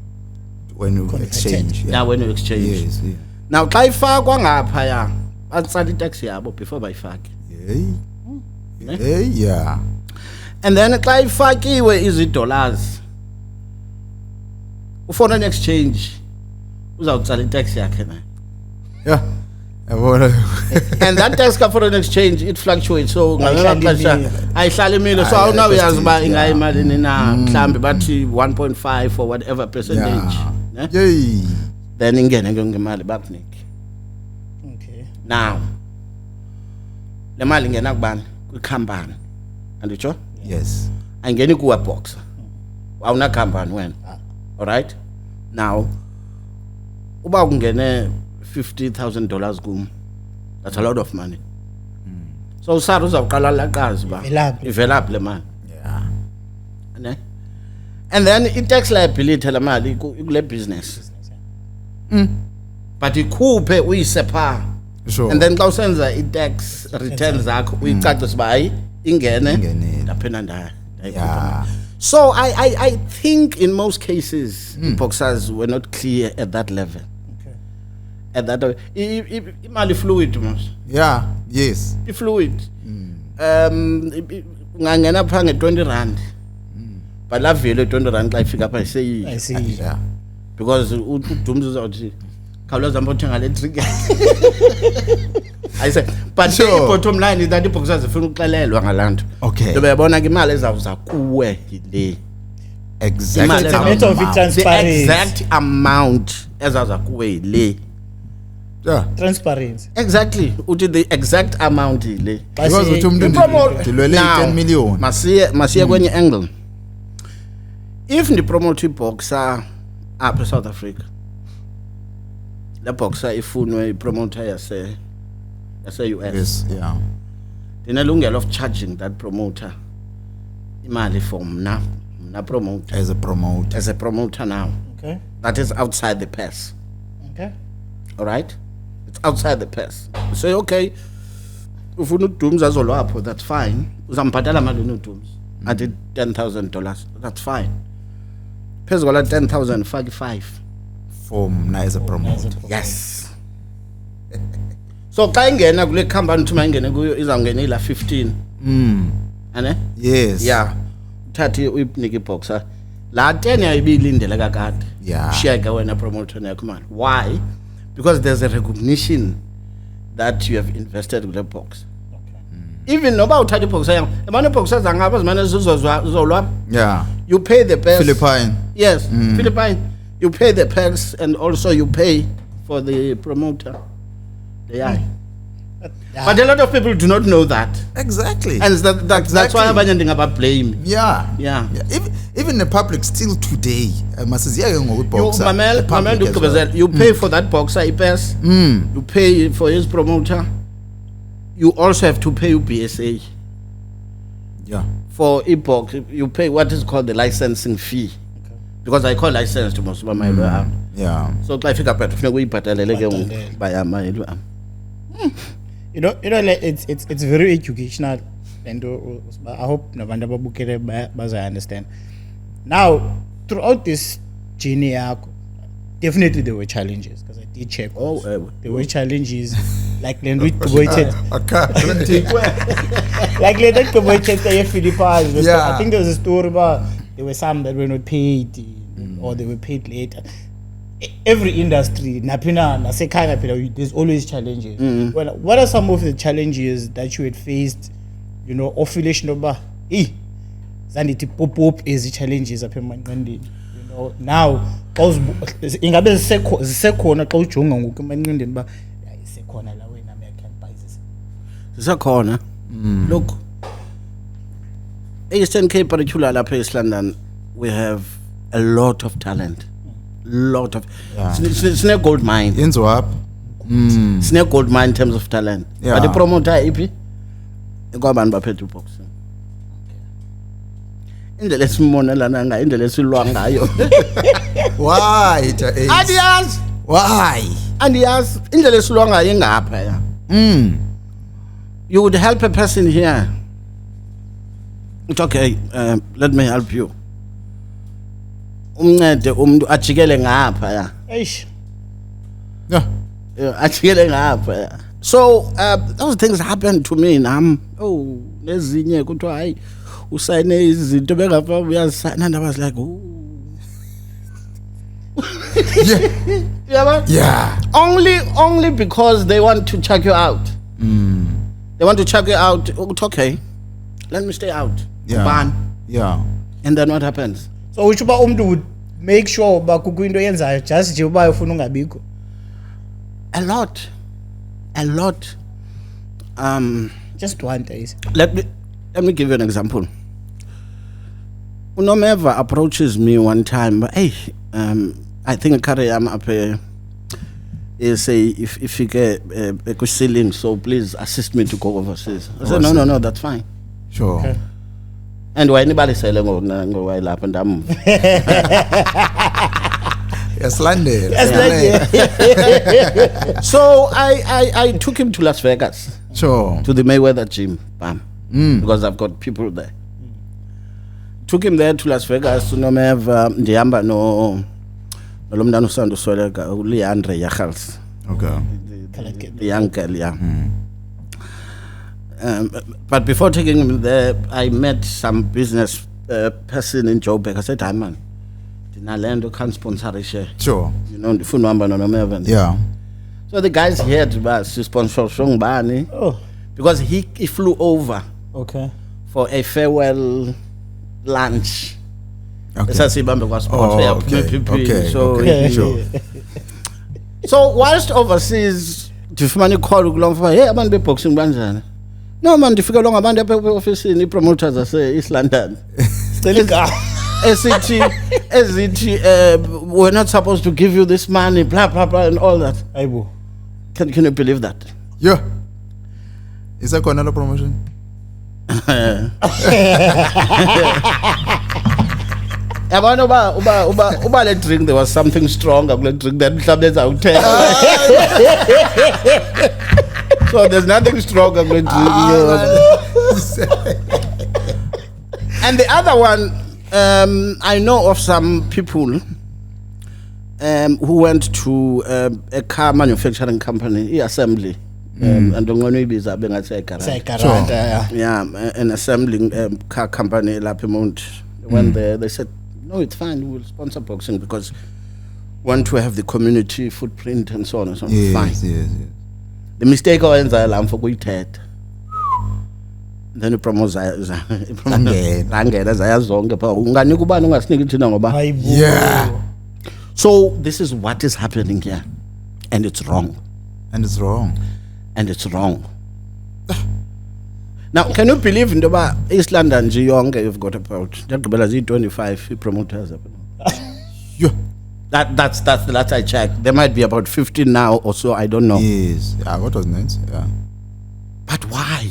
When you exchange. Yeah, when you exchange. Yes. Yeah. Now xa ifakwa ngapha ya batsala i-tax yabo before bayifake. Yeah. And then xa ifakiwe izi-dollars u-foreign exchange uzawutsala i-tax yakhe naye. Yeah. And that tax ka-foreign exchange it fluctuates, so ngamaxesha ayihlala imile, so awunawuyazi uba ingayimalini na mhlawumbi bathi 1.5 or whatever percentage. Yeah. Ne? Yay. Then ingene ke ngemali bakunike. Okay. Now le mali ingena kubani? Kwikhampani. Anditsho? Yes. Ayingeni kuwe boxer. Awuna company wena. All right? Now uba kungene $50,000 kum, that's a lot of money. So usara uzawuqala laqazi ba ivela phi le mali. Yeah. Ne? And then i-tax liability la mali kule business. But ikhuphe uyise pha. Sure. And then xa usenza i-tax returns zakho uyicacisa uba hayi ingene Ingenile. ndaphenda ndayikhupha. Yeah. So I think in most cases boxers were not clear at that level. Okay. At that imali fluid mos. Yeah. Yes. I-fluid. Ungangena pha nge-R20. But la vele R20 xa ifika pha I iseyiyo. see. Yeah. Because udumza uzawuthi khawuleza mbothenga le trigger. I say, but Sure. the bottom line is that i-boxers zifuna ukuxelelwa ngalanto. Okay. Ndoba yabona ke imali ezawuza kuwe yile. Exactly. Imali It's a matter of amount. The transparency. exact amount ezawuza kuwe yile. Yeah. Transparency. Exactly. Uthi the exact amount yile. Because uthi umuntu ndilwele Now, 10 million. masiye kwenye angle. If ndipromote i-boxer apha eSouth Africa, le boxer ifunwe ipromoter yase-US, Yes. Yeah. ndinelungelo of charging that promoter imali for mna promoter As a promoter. as a promoter now. Okay. That is outside the purse. Okay. All right? It's outside the purse. You say, okay, ufuna udums azolwapho, that's fine. Uzamphathala malini udums? Athi $10,000, that's fine. Phezu kwala 10,000 faki 5. For mna as a promoter. Yes. So xa ingena kule company thuma ingene kuyo izawungena ila 15. Ane? Yes. Yeah. Uthathi uyinike iboxer. La 10 yayibilindele kakade. Yeah. Shiyeke wena promoter yakho manje. Why? Because there's a recognition that you have invested with the box. Even noba uthatha iboxer yakho, emane boxers angapha zimane zizolwa. Yeah. You pay the pay. Philippine. Yes, Philippine. You pay the perks and also you pay for the promoter. Yeah. But a lot of people do not know that. Exactly. And that's why abanye ndingaba blame. Yeah. Yeah. Even the public still today, masiziyeke You ngokuboxa. Mamel, you pay for that boxer IPS. You pay for his promoter. You also have to pay BSA. Yeah. For e-box, you pay what is called the licensing fee. Okay. Because I call license to most of my Yeah. So if you get it's very educational, and I hope nabantu ababukele baza understand. Now, throughout this journey, definitely there were challenges because I did check. There were challenges like when we waited. Like let we check the Philippines. I think there was a story about there were some that were not paid or they were paid late. Every industry, there's always challenges. Well, what are some of the challenges that you had faced? You know, affiliation over Zanditi pop is the challenges up in Monday. You know, now because ingabe zisekhona xa ujonga ngoku emanqindeni ba isekhona la wena American buys zisekhona. Look, Eastern Cape particular lapha eSt London, we have a lot of talent. Lot of sine gold mine. Yenziwa apha. Sine gold mine in terms of talent. Yeah. But the promoter IP ikwabantu baphethe boxing. Indlela esimonelana ngayo, indlela esilwa ngayo. Why? Adias. Why? Andiyazi indlela esilwa ngayo engapha ya. You would help a person here. It's okay, let me help you. Umncede umuntu ajikele ngapha ya. Eish. Yeah. Ajikele ngapha ya. So those things happened to me nam. Oh, nezinye kuthiwa hayi usayine izinto bengapha uyazisayina and I was like, ooh. Yeah. Only because they want to check you out. They want to check you out. Okay, let me stay out. Yeah. Ban. Yeah. And then what happens? So which uba umuntu would make sure ba kukho into yenzayo just nje uba ufuna ungabikho? A lot. Just one days. Let me give you an example. Unomeva approaches me one time, but hey, I think Karayam up say if you get a ceiling, so please assist me to go overseas. I said no, that's fine. Sure. Okay. And why anybody selling go while up and down? Yes, London. So I took him to Las Vegas. Sure. To the Mayweather gym, bam. Because I've got people there. Took him there to Las Vegas to Nomeva Ndiamba no Lomdano Sando Solega, Leandre Yachals. Okay. The young girl, yeah. But before taking him there, I met some business person in Joburg. I said, "Hi man, Dinalendo can sponsor a share." Sure. You know, the phone number no Mervyn. Yeah. So the guys here to sponsor Strong Bani. Oh. Because he flew over Okay. for a farewell lunch. Okay. Okay. So whilst overseas, Tifumani called along for, hey, I'm going to be boxing banjani. No man, ndifika long abantu apha office ni promoters ase East London. Ezithi we're not supposed to give you this money, blah blah blah and all that. Ayibo. Can you believe that? Yeah. Is that another promotion? Yabona uba le drink there was something stronger kule drink that mhlawumbe ezawuthenga. So there's nothing stronger going to And the other one, I know of some people who went to a car manufacturing company, assembly. And Saygaranta, an assembling car company, Lapimont. When they said, no, it's fine, we'll sponsor boxing because we want to have the community footprint and so on and so on. Fine. Yes. The mistake was alarm for kuithetha. Then the promoter Yeah. So this is what is happening here. And it's wrong. And it's wrong. And it's wrong. Now, can you believe in the East London you've got about 25 promoters? Yeah. That's the last I checked. There might be about 15 now or so, I don't know. Yes. Yeah, what was next? Yeah. But why?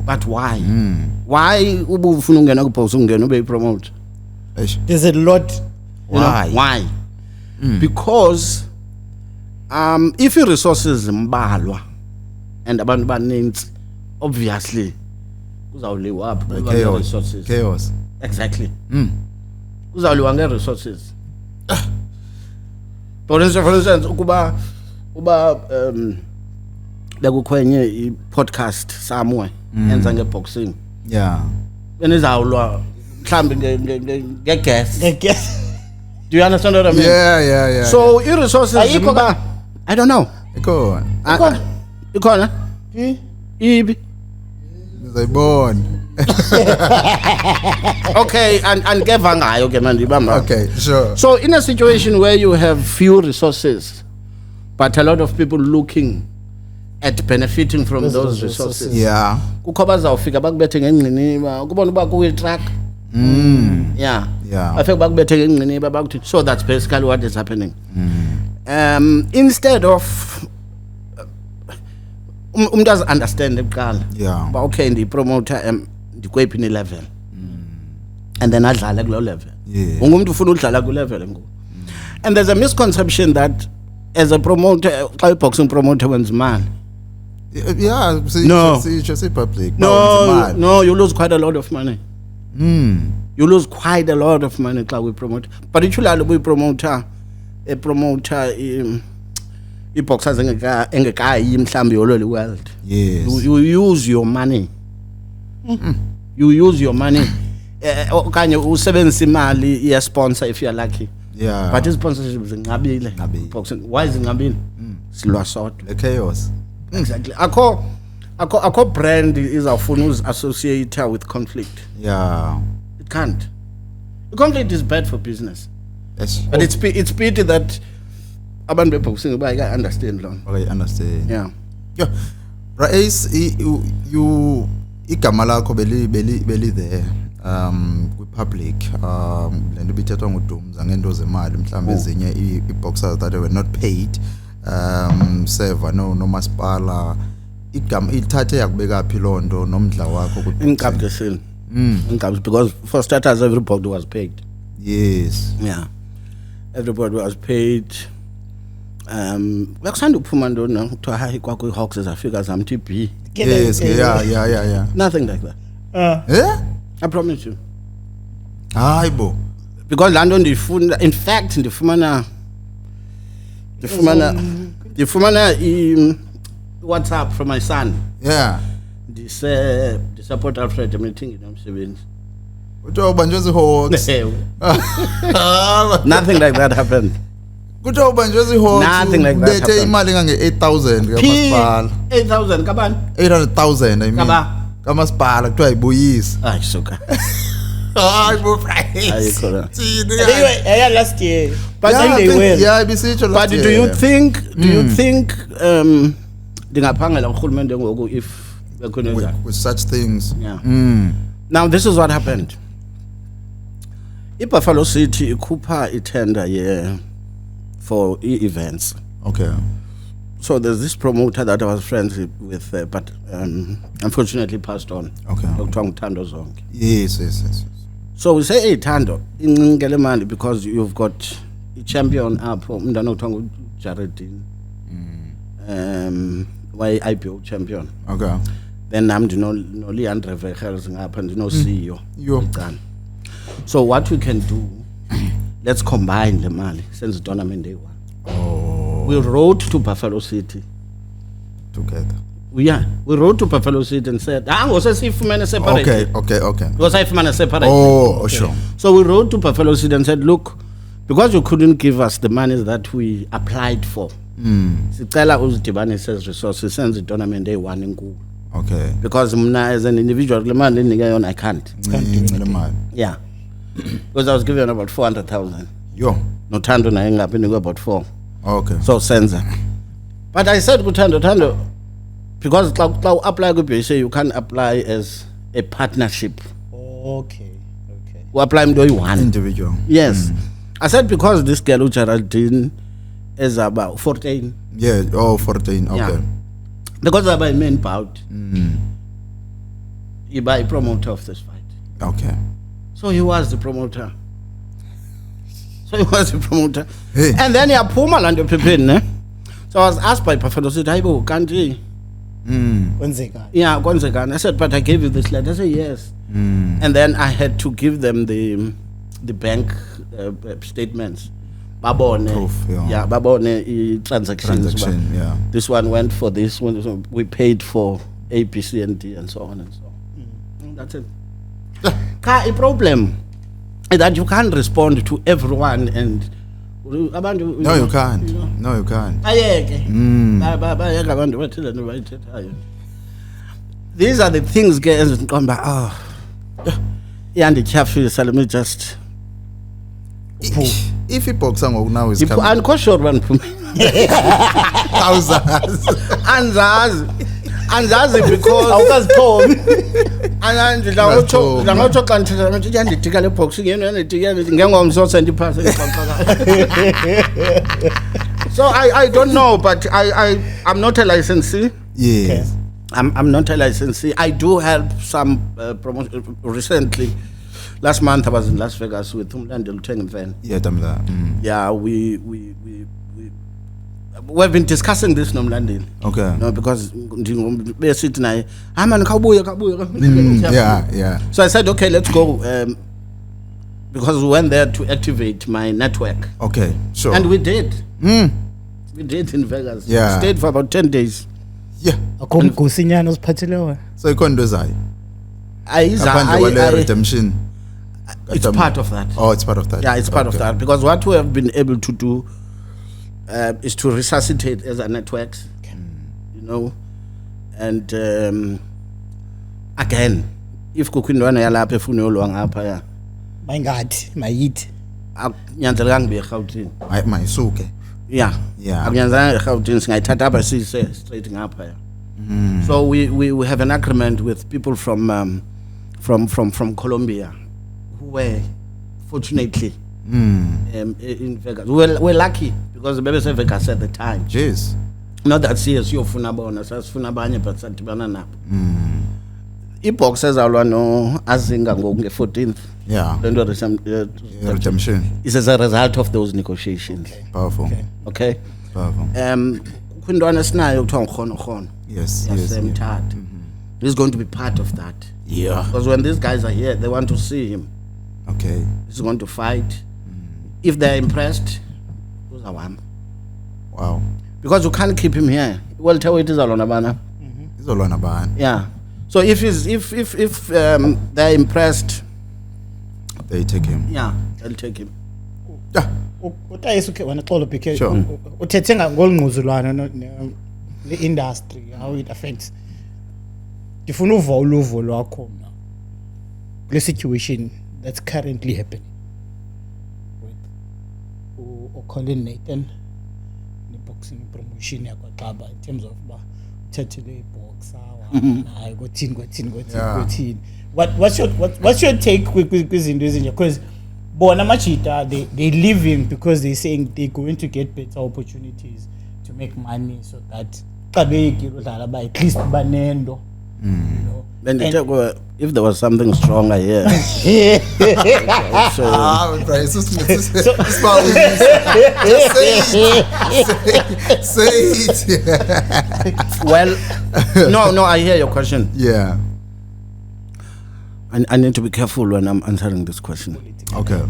But why? Why promote? There's a lot. Why? Why? Because if your resources mbalwa and abantu baninzi, obviously kuzawuliwa up resources. Chaos. Exactly. Kuzawuliwa nge-resources. For instance, ukuba bekukho enye i-podcast somewhere yenza nge-boxing. Yeah. Benizawulwa mhlambi nge-gas. Do you understand what I mean? Yeah. So i-resources I don't know. Ikhona? Ibi. Zayibona. Okay, and keva ngayo ke manje bamba. Okay, sure. So in a situation where you have few resources but a lot of people looking at benefiting from those resources. Yeah. Kukho bazawufika bakubethe ngengqiniba, kubona uba kuyi truck. Yeah. Bafika bakubethe ngengqiniba bakuthi, so that's basically what is happening. Instead of does understand eqala. Yeah. But okay, the promoter ndikwephi ni level. And then adlala kulo level. Yeah. Ungumuntu ufuna udlala ku level ngoku. And there's a misconception that as a promoter, a boxing promoter wenza imali. Yeah, No. See public. No, you lose quite a lot of money. You lose quite a lot of money xa we promote. Particularly we promoter i-boxers engekayi mhlambi yololi world. Yes. You use your money. You use your money. Okanye usebenzisa imali ye sponsor if you are lucky. Yeah. But his sponsorship zinqabile. Boxing. Why is zinqabile? Silwa sodwa. The chaos. Exactly. Akho brand is afuna associate with conflict. Yeah. It can't. The conflict is bad for business. Yes. But it's pity that abantu beboxing bayika understand long. Okay, understand. Yeah. Yeah. Rais, you igama lakho beli there kwi public lento bithethwa ngudumza ngento zemali mhlawumbe ezinye i-boxers that were not paid seva no masipala igama ithathe yakubeka phi lonto nomdla wakho Incapacity. Because for starters everybody was paid. Yes. Yeah. Everybody was paid. Bekusanda ukuphuma ntoni kuthiwa hayi kwakho i-Hawks ezafika zamthi B. Yes. Yeah. Nothing like that. Eh? I promise you. Hayi bo. Because laa nto ndifuna, in fact ndifumana WhatsApp from my son. Yeah. Ndisupport Alfred emithingini yomsebenzi. Kuthiwa ubanjwe zii-Hawks. Nothing like that happened. Kuthiwa ubanjwe zii-Hawks. Nothing like that bethe happened. imali engange-8,000 kamasipala. 8,000 kabani? 800,000 I mean. Kaba? Kamasipala kuthiwa ibuyisa. Hayi suka. Hayi bo price. Ayikho la. Yeah, last year. But Yeah, then they win. Yeah, ibisitsho But last do year. you think ndingaphangela urhulumente ngoku if bekhona with such things? Yeah. Now this is what happened. iBuffalo City ikhupha itender for events. Okay. So there's this promoter that I was friends with, but unfortunately passed on. Okay. Dr. Thando Zonke. Yes. So we say, hey, Thando, ingele mali because you've got a champion up, umntana othiwa nguJaredin. IPO champion. Okay. Then I'm Leandre Vegels ngapha ndino CEO. Yo. So what we can do, let's combine the money since the tournament day 1. Oh. We rode to Buffalo City. Together. We rode to Buffalo City and said, was a separate. Okay. Was I separate? Oh, sure. So we rode to Buffalo City and said, look, because you couldn't give us the money that we applied for, Sicela uzidibane says resources sends the tournament day 1 in Google. Okay. Because as an individual, I can't. Yeah. Because I was given about 400,000. Yo. No Tando na about 4. Okay. So sends. But I said Tando, because apply you can apply as a partnership. Okay. We apply one individual. Yes. I said because this girl Geraldine is about 14. Yeah. 14. Okay. Yeah. Because I buy main bout. You buy a promoter of this fight. Okay. So he was the promoter. Hey. And then he had Puma and the Pepin. So I was asked by Buffalo City, can't you? Yeah, I said, but I gave you this letter. I said, yes. And then I had to give them the bank statements. Babone. Proof, yeah. Babone transactions. Transaction, yeah. This one went for this one. We paid for A, B, C, and D, and so on and so on. That's it. A problem is that you can't respond to everyone and. No, you can't. No, you can't. These are the things guys come back. Yeah, and the chaffee, so let me just. If he boxer now is coming. I'm quite sure one for me. Anzazi because awukaziphom and langocho kanti yanditika le boxing ngengomso sendiphasa so I don't know, but I'm not a licensee. Yes. Okay. I'm not a licensee. I do help some promotion. Recently, last month I was in Las Vegas with Umlando Luteng Van. Yeah, Tamla. Yeah, we've been discussing this Nomlandi. Okay. No, because we're sitting there. I'm an cowboy. Yeah. So I said, okay, let's go. Because we went there to activate my network. Okay, sure. And we did. We did in Vegas. Yeah. We stayed for about 10 days. Yeah. akomgusinyana osiphathileyo. So ikhona zayo. Redemption. It's part of that. Oh, it's part of that. Yeah, it's part of that. Because what we have been able to do is to resuscitate as a network, you know, and again, if kukwindwana yalapha efuna yolwanga apha ya Mayingathi mayithi. Akunyanzelekanga ngibe eGauteng. Mayisuke. Yeah. Akunyanzelekanga eGauteng singayithatha apha siyise straight ngapha ya. So we have an agreement with people from Colombia who were fortunately in Vegas. We're lucky because the baby said Vegas at the time. Jeez. Not that serious, you're funabona, funabanya, but Satibana nap. Boxers are no Azinga go 14th. Yeah. Redemption. It's as a result of those negotiations. Okay. Powerful. Okay. Powerful. Yes. He's going to be part of that. Yeah. Because when these guys are here, they want to see him. Okay. He's going to fight. If they're impressed, those are one. Wow. Because you can't keep him here. Well, tell it is Alonabana. It's Alonabana. Yeah. So if they're impressed, they take him. Yeah, they'll take him. Yeah. Utayisa wena xolo BK Sure. Uthethe ngolungquzulwana ne-industry how it affects. Ndifuna uva uluvo lwakho mna kule situation that's currently happening with Colin Nathan ne-boxing promotion yakwaXaba in terms of uba uthethele boxer hayi kothini. What's your take kwizinto ezinje, because bona machita they living because they saying they're going to get better opportunities to make money so that xa beyekile udlala ba at least banendo Then they take, if there was something stronger here. So, Bryce, just say it. well, no, I hear your question. Yeah. I need to be careful when I'm answering this question. Okay.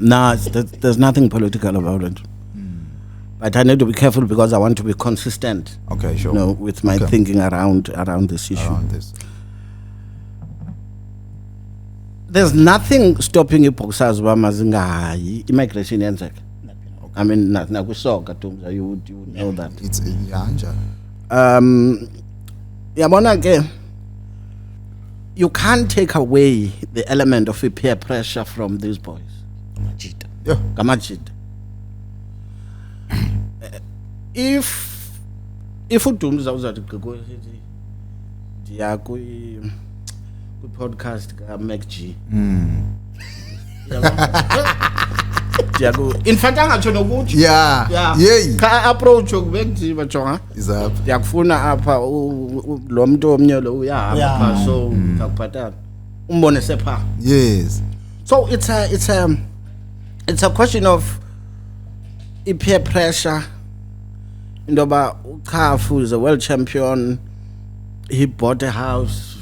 There's nothing political about it. But I need to be careful because I want to be consistent. Okay, sure. With my thinking around this issue. Around this. There's nothing stopping boxers mazinga immigration yenzeka. I mean, nakusoka Tumza, you would know that. It's yanja. Yabona ke, you can't take away the element of peer pressure from these boys. Yeah. Gamajita. If uDumza uzathi gqoko ndiya podcast ka MacG. In fact angatsho nokuthi Yeah. Yeah. ka approach kubekuzima jonga Is up. yakufuna apha lo muntu omnye lo uyahamba so ngakubhatala umbone sepha. Yes. So it's a question of peer pressure. Indoba uKhafu is a world champion. He bought a house,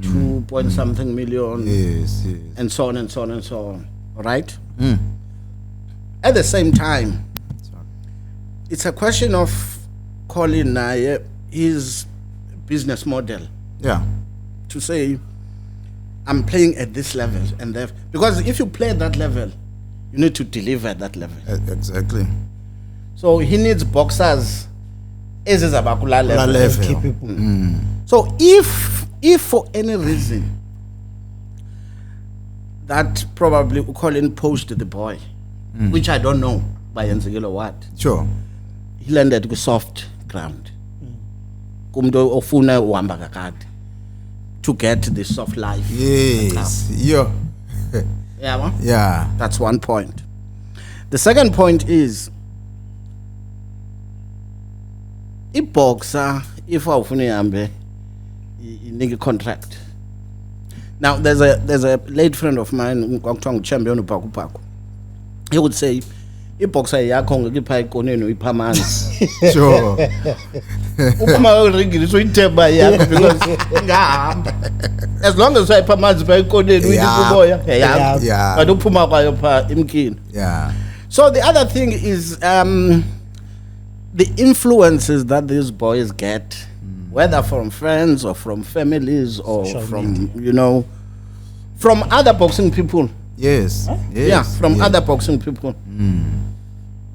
2 point something million. Yes. And so on and so on and so on. All right? At the same time, it's a question of calling his business model. Yeah. To say, I'm playing at this level and that. Because if you play at that level, you need to deliver at that level. Exactly. So he needs boxers as is abakula level. So if for any reason that probably Colin poached the boy, which I don't know by Enzigilo what. Sure. He landed with soft ground. Kumdo ofuna uhamba kakade to get the soft life. Yes. Yeah. Yeah. Yeah. That's one point. The second point is a boxer, if awufuna ihambe inika contract. Now there's a late friend of mine kwakuthiwa champion uBhakuBhaku. He would say a boxer yakho ngikipha ikoneni uyipha amanzi. Sure. Uphuma ringini so ithemba yakho because ngahamba. As long as uyipha amanzi pha ikoneni uyipha uboya. Yeah. But uphuma kwayo pha imkini. Yeah. So the other thing is the influences that these boys get, whether from friends or from families or from other boxing people. Yes. Yes. Yeah, from other boxing people.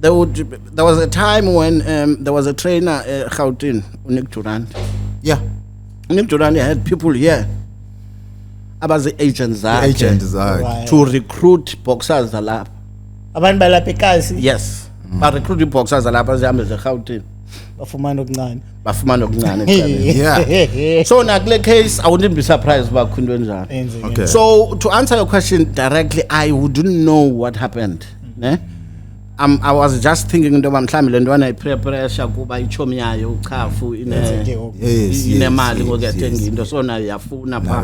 There was a time when there was a trainer Gauteng, Nick Durant. Yeah. Nick Durant had people here about the agents to recruit boxers alap. Abantu balapha ekhaya Yes. But recruiting boxers alapha zihambe zeGauteng. bafumana okuncane. Yeah. So na kule case I wouldn't be surprised about kwinto enjalo. Okay. So to answer your question directly, I wouldn't know what happened. I was just thinking into mhlawumbe le ntwana ipressure kuba ichomi yayo uChafu inemali ngokuyathenga into so na yafuna pha.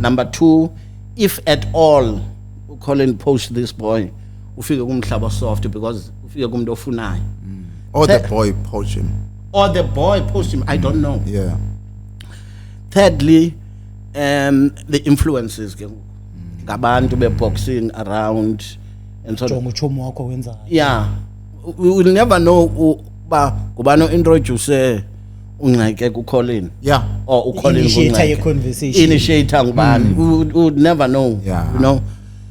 Number 2, if at all Colin poached this boy, ufike kumhlaba soft because ufike kumuntu ofunayo. Or the boy poached him. Or the boy poached him, I don't know. Yeah. Thirdly, the influences ngabantu be-boxing around and so on. Yeah. We will never know ngubani introduce uNgceke kuColin. Yeah. Or uColin initiator conversation. Initiator ngubani. We would never know. Yeah. You know.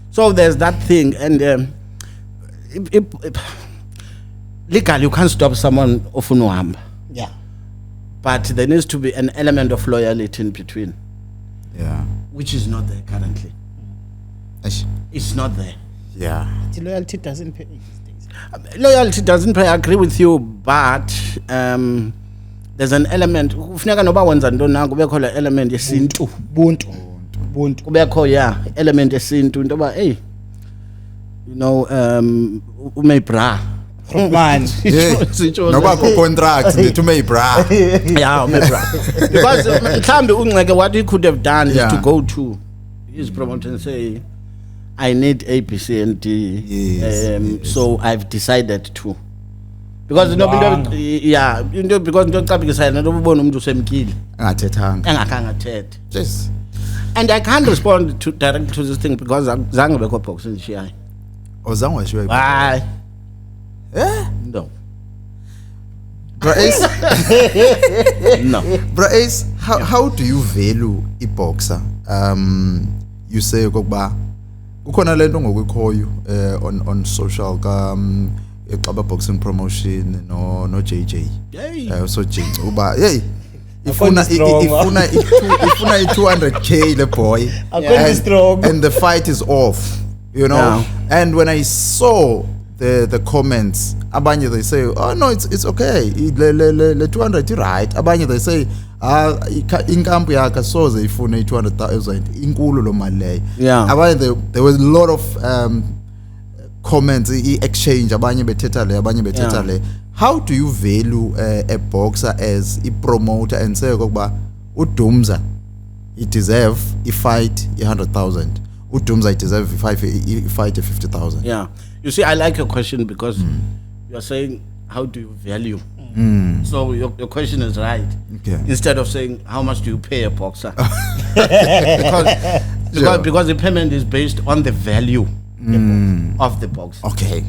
So there's that thing and legally you can't stop someone ofuna uhamba. Yeah. But there needs to be an element of loyalty in between. Yeah. Which is not there currently. It's not there. Yeah. Loyalty doesn't pay these days. Loyalty doesn't pay, I agree with you, but there's an element kufuneka noba wenza ntoni na kubekho le element yesintu. Buntu. Kubekho element yesintu into ba hey, you know, umebra From man. Noba contract nithume ibra. Yeah, because mhlambe uNceke what he could have done is to go to his promoter and say, I need A, B, C, and D. Yes. So I've decided to. Because because don't come because I don't want to semkile. Angathethanga. Engakhangathethe. Yes. And I can't respond directly to this thing because zange bekho boxing GI. Ozange washiwe. Why? No. Bra Ace. No. Bra Ace, how do you value a boxer? You say ukuba ukhona lento ngokukhoyo on social ka Xaba boxing promotion no JJ. So JJ uba hey ifuna 200k the boy and the fight is off, you know. Yeah. And when I saw the comments, abanye they say, oh no, it's okay, le 200 right. Abanye they say inkampu yakhe soze ifune 200,000 inkulu lo mali leyo. Yeah. Abanye there was a lot of comments, exchange, abanye bethetha le, abanye bethetha le. How do you value a boxer as a promoter and say ukuba uDumza he deserve a fight 100,000, uDumza he deserve a fight 50,000? Yeah, you see, I like your question because you're saying how do you value. So your question is right. Okay. Instead of saying how much do you pay a boxer, because the payment is based on the value of the boxer. Okay.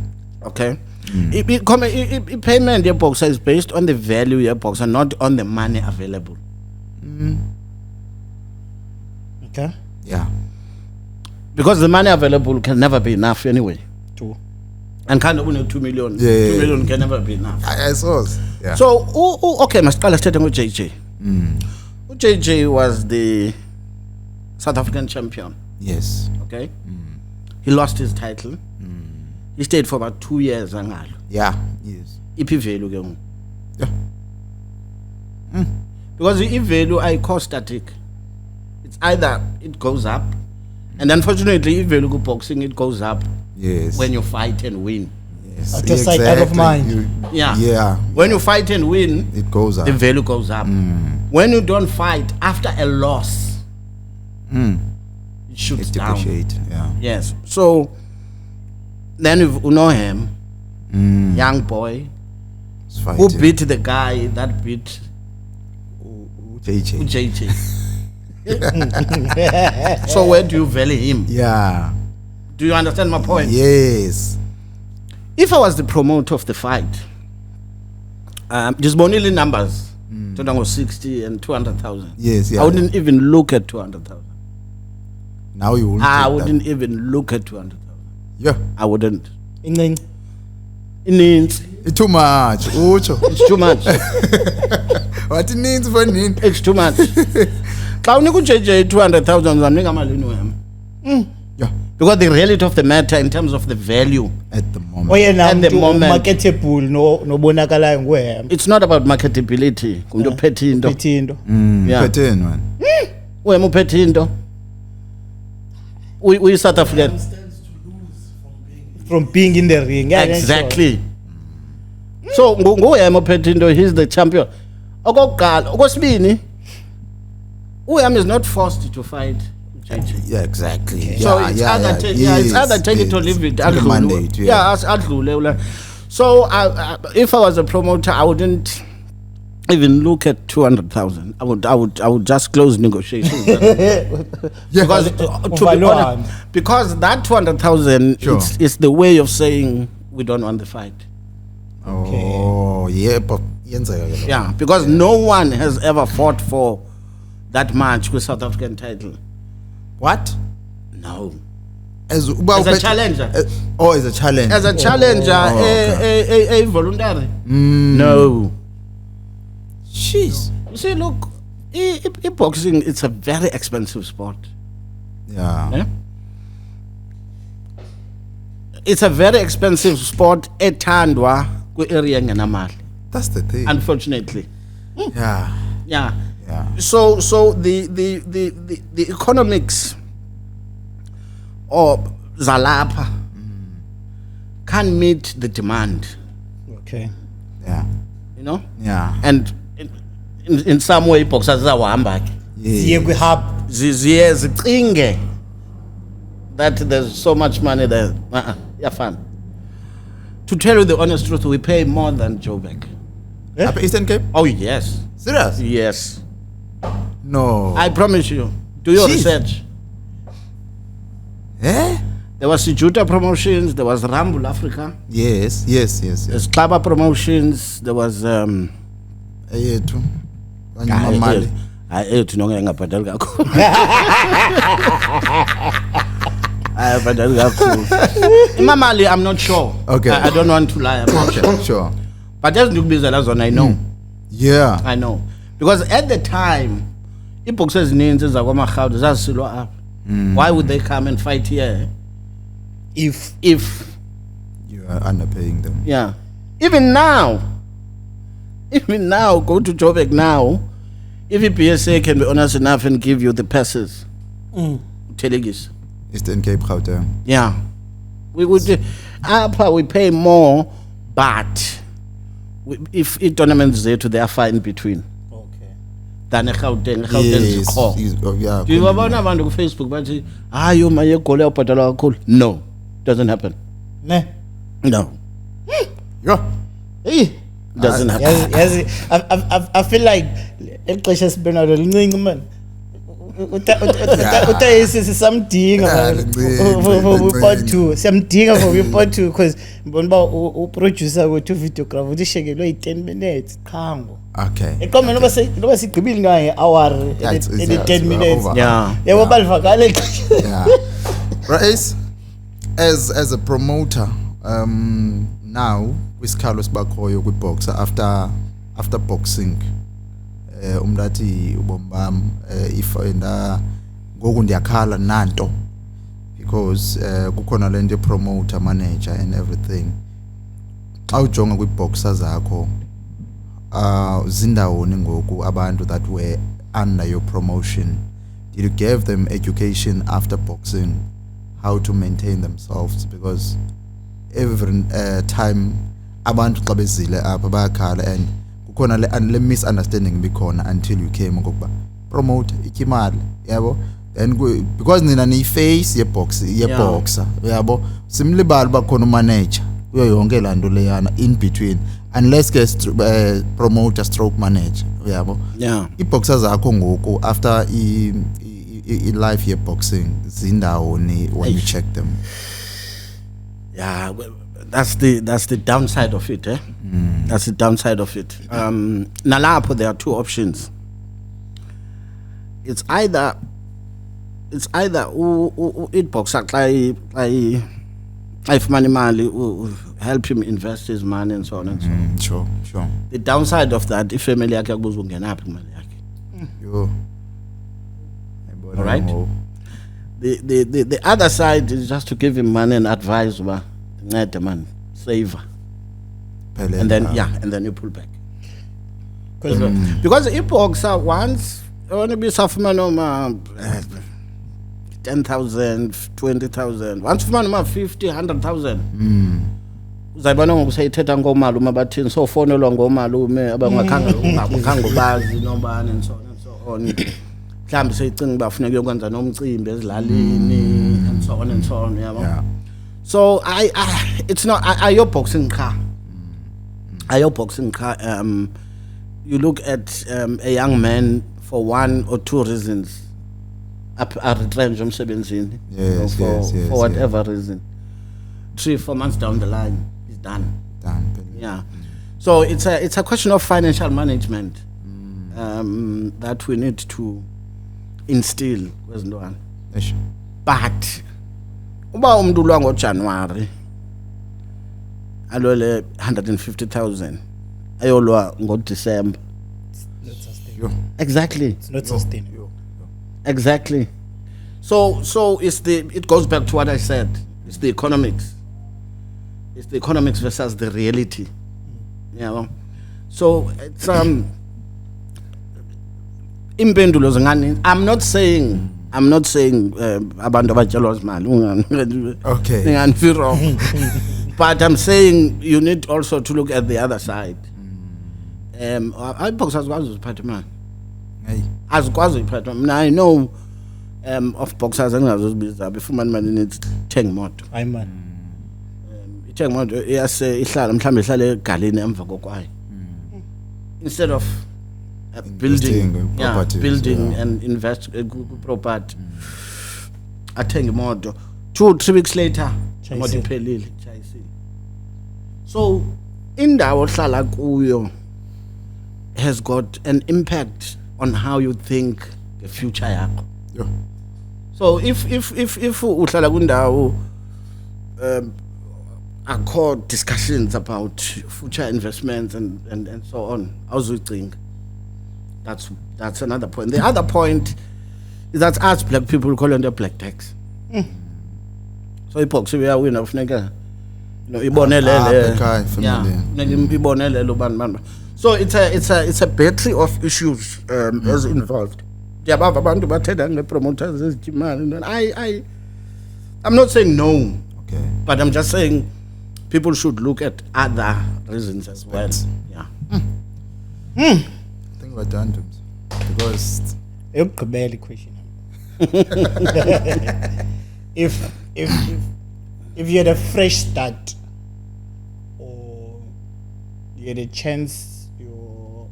Payment your boxer is based on the value your boxer, not on the money available. Okay. Yeah. Because the money available can never be enough anyway. True. And kind of 2 million. Yeah. 2 million can never be enough. I saw. Yeah. So, okay, masiqala sithethe ngo-JJ. JJ was the South African champion. Yes. Okay. He lost his title. He stayed for about 2 years. Yeah. Yes. Iphi value ke ngoku? Yeah. Because the value I call static. It's either it goes up, and unfortunately, value go boxing it goes up. Yes. When you fight and win. Yes. Out of sight, out of mind. Yeah. When you fight and win, it goes up. the value goes up. When you don't fight after a loss, it shoots down. Depreciate. Yeah. Yes. So then you know him, young boy, who beat the guy that beat JJ. So where do you value him? Yeah. Do you understand my point? Yes. If I was the promoter of the fight, just only numbers, 60 and 200,000. Yes, yeah. I wouldn't even look at 200,000. Now you wouldn't. I wouldn't even look at 200,000. Yeah. I wouldn't. Incenye. It's It's too much. Ucho. too much. What it means for nini? It's too much. Xa unika uJJ 200,000 uzanika malini wena? Yeah. Because the reality of the matter in terms of the value, At the moment. Oyena At the umuntu moment. marketable nobonakalayo nguhem. it's not about marketability. Kumuntu ophethe into. Phethe into. Yeah. Pattern, man. Wena uphethe into. We South African. From being in the ring. Yeah, Exactly. So nguwema ophethe into, he's the champion. Okokuqala, okwesibini, uYam is not forced to fight JJ. Yeah, exactly. So Yeah, it's yeah, either yeah. take, Yes, it's either take it or yes. leave it. Take a mandate, adlule. So if I was a promoter, I wouldn't even look at 200,000. I would just close negotiations. Because to be honest, because that 200,000 Sure. it's the way of saying we don't want the fight. Oh, yeah, but Yeah, because no one has ever fought for that match with South African title. What? No. As a challenger. As a challenge. As a challenger, a voluntary. No. Jeez. You see, look, boxing, it's a very expensive sport. Yeah. Eh? It's a very expensive sport ethandwa kwi-area engenamali. That's the thing. Unfortunately. Yeah. Yeah. Yeah. So the economics or zalapha can't meet the demand Okay. Yeah. You know? Yeah. And in some way, boxers zizawuhamba ke. Ziye kwi-hub. Ziye zicinge that there's so much money there. Yafana. To tell you the honest truth, we pay more than Joburg. Yeah. Up Eastern Cape? Oh yes, Serious? yes. No. I promise you. Do your Jeez. research. Eh? There was Sijuta Promotions. There was Rumble Africa. Yes. There's Klaba Promotions. There was Eyethu. Kanye Mamali. ethu nonke ngabhadali kakhulu. Ayabhadali kakhulu. Imamali, I'm not sure. Okay. I don't want to lie about it. Okay, sure. But there's Nukubizela zona, I know. Yeah. I know. Because at the time, iboxers ezininzi zakwamagawudu zazisilwa apha. Why would they come and fight here If You are underpaying them. yeah. Even now, go to Joburg now. If BSA can be honest enough and give you the passes, Telegis. Eastern Cape, Gauteng. Yeah. We would upper we pay more, but if tournaments there to they are far in between. okay. Than a Gauteng. Yes. Yeah. Do you babona abantu ku Facebook bathi hayo maye gole ubhadala kakhulu? No. Doesn't happen. Ne. No. Yeah. Hey. Doesn't happen. Yazi I feel like exesha sibena lo lincinci man. Utayisi sisamdinga for part 2. Siyamdinga for part 2 because ngibona ba uproducer wethu videographer uthi shekelwe 10 minutes qhango. Okay. Eqome noba sigqibile ngaye hour Yeah, it's 10 minutes. over. Yeah. Yebo balivakale. Yeah. Right. As a promoter, now kwisikalo sibakhoyo kwiboxer after boxing. Umlathi ubombam if ngoku ndiyakhala nanto because kukhona lento promoter manager and everything. Xa ujonga kwiboxer zakho zindawoni ngoku abantu that were under your promotion, did you give them education after boxing how to maintain themselves? Because every time abantu xa bezile apha bayakhala and kukhona le misunderstanding bikhona until you came ngokuba promote ikimali yabo then because nina ni face yeboxer yabo simlibali bakhona manager kuyo yonke lanto leyana in between unless ke promoter stroke manager yabo. Yeah. Iboxers zakho ngoku after I life yeboxing zindawoni when you check them. Yeah, well, that's the downside of it, eh? That's the downside of it. Nalapho there are two options. It's either it boxer if money help him invest his money and so on and so on. Sure. The downside of that, if family yakhe akubuza ungena phi imali yakhe. Yo. All right. The other side is just to give him money and advise uba ncede man, saver. And then and then you pull back. Because if boxer once want to be safumana 10,000, 20,000, once fumana 50, 100,000. Uzayibona ngokusayithetha ngomalume abathini so fonelwa ngomalume abangakhange bazi nobani and so on and so on. Mhlambe seyicinga bafuna ukwenza nomcimbi ezilalini and so on, yabo. Yeah. So I it's not I boxing car. You look at a young man for one or two reasons retrench umsebenzini for whatever reason. 3-4 months down the line he's done. Yeah. So it's a question of financial management that we need to instill kwezintwana. But uba umuntu ulwa ngoJanuary alole 150,000 ayolwa ngoDecember. Exactly. It's not sustainable. Exactly. So it goes back to what I said. It's the economics. It's the economics versus the reality. You know? So it's impendulo zingani. I'm not saying abantu abatshelwa imali. Okay. Ngani wrong. But I'm saying you need also to look at the other side. iBox azikwazi uziphatha imali. Hey. Azikwazi uziphatha. I know of boxers engazozibiza befumana imali nethi thenga imoto. Hayi man. Ithenga imoto iyase ihlala mhlambe ihlale egaleni emva kokwayo. Instead of building properties, and invest property. Athenga imoto 2-3 weeks later imoto iphelile chayisile. So indawo ohlala kuyo has got an impact on how you think the future yakho. Yeah. So if uhlala kundawo akho discussions about future investments and so on, awuzucinga. That's another point. The other point is that us black people call it the black tax. So iBox uyawina ufuneka ibonelele. Ibonelele ubani. So it's a battery of issues as involved. Ndiyabava abantu bathenda ngepromoters ezimali. I'm not saying no. Okay. But I'm just saying people should look at other reasons as well. Yeah. I think we're done, because Eyokugqibela question. If you had a fresh start, or you had a chance, you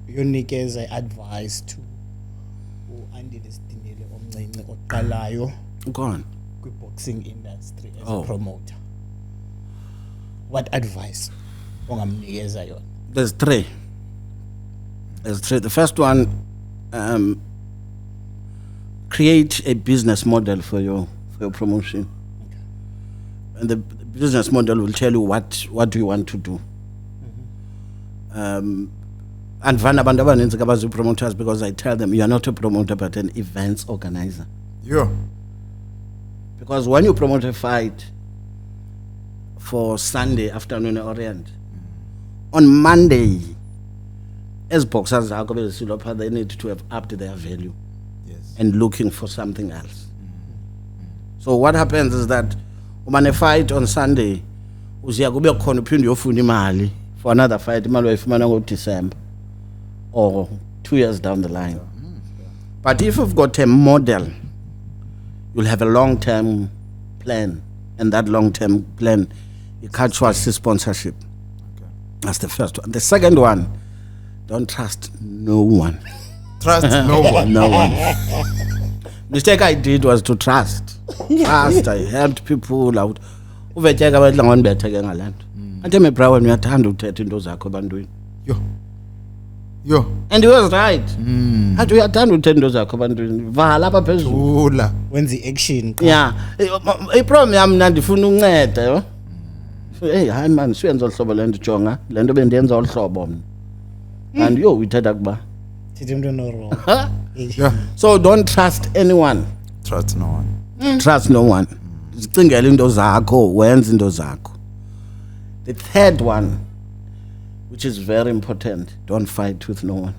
nikeza advice to uAndile Sidimile omncinci oqalayo Go on. kwi-boxing industry as Oh. a promoter, what advice ongamnikeza yona? There's three. The first one, create a business model for your promotion. And the business model will tell you what do you want to do. And vana abantu abaninzi abazi promoters, because I tell them you are not a promoter but an events organizer. yeah. Because when you promote a fight for Sunday afternoon Orient, on Monday, as boxers they need to have upped their value Yes. and looking for something else. So what happens is that when a fight on Sunday, uziya kube khona uphinde uyofuna imali for another fight, imali uyifumana ngoDecember or 2 years down the line. But if you've got a model, you'll have a long-term plan, and that long-term plan, you can't trust the sponsorship. Okay. That's the first one. The second one, don't trust no one. Trust no one. No one. Mistake I did was to trust. Trust. I helped people out. Uvecheka badla ngonibetheke ngalanto. Athe me Brown uyathanda ukuthetha into zakho ebantwini. Yo. And he was right. Athi uyathanda ukuthetha into zakho ebantwini. Vala apha phezulu. Ula. Wenza i-action. Yeah. Iproblem yami mna ndifuna unceda, yo. Hey, hayi man, siyenza uhlobo lento jonga. Lento bendenza uhlobo mna. And yo ithetha kuba. Thithi umuntu no-wrong. Yeah. So don't trust anyone. Trust no one. Trust no one. Zicingela into zakho, wenza into zakho. The third one, which is very important, don't fight with no one.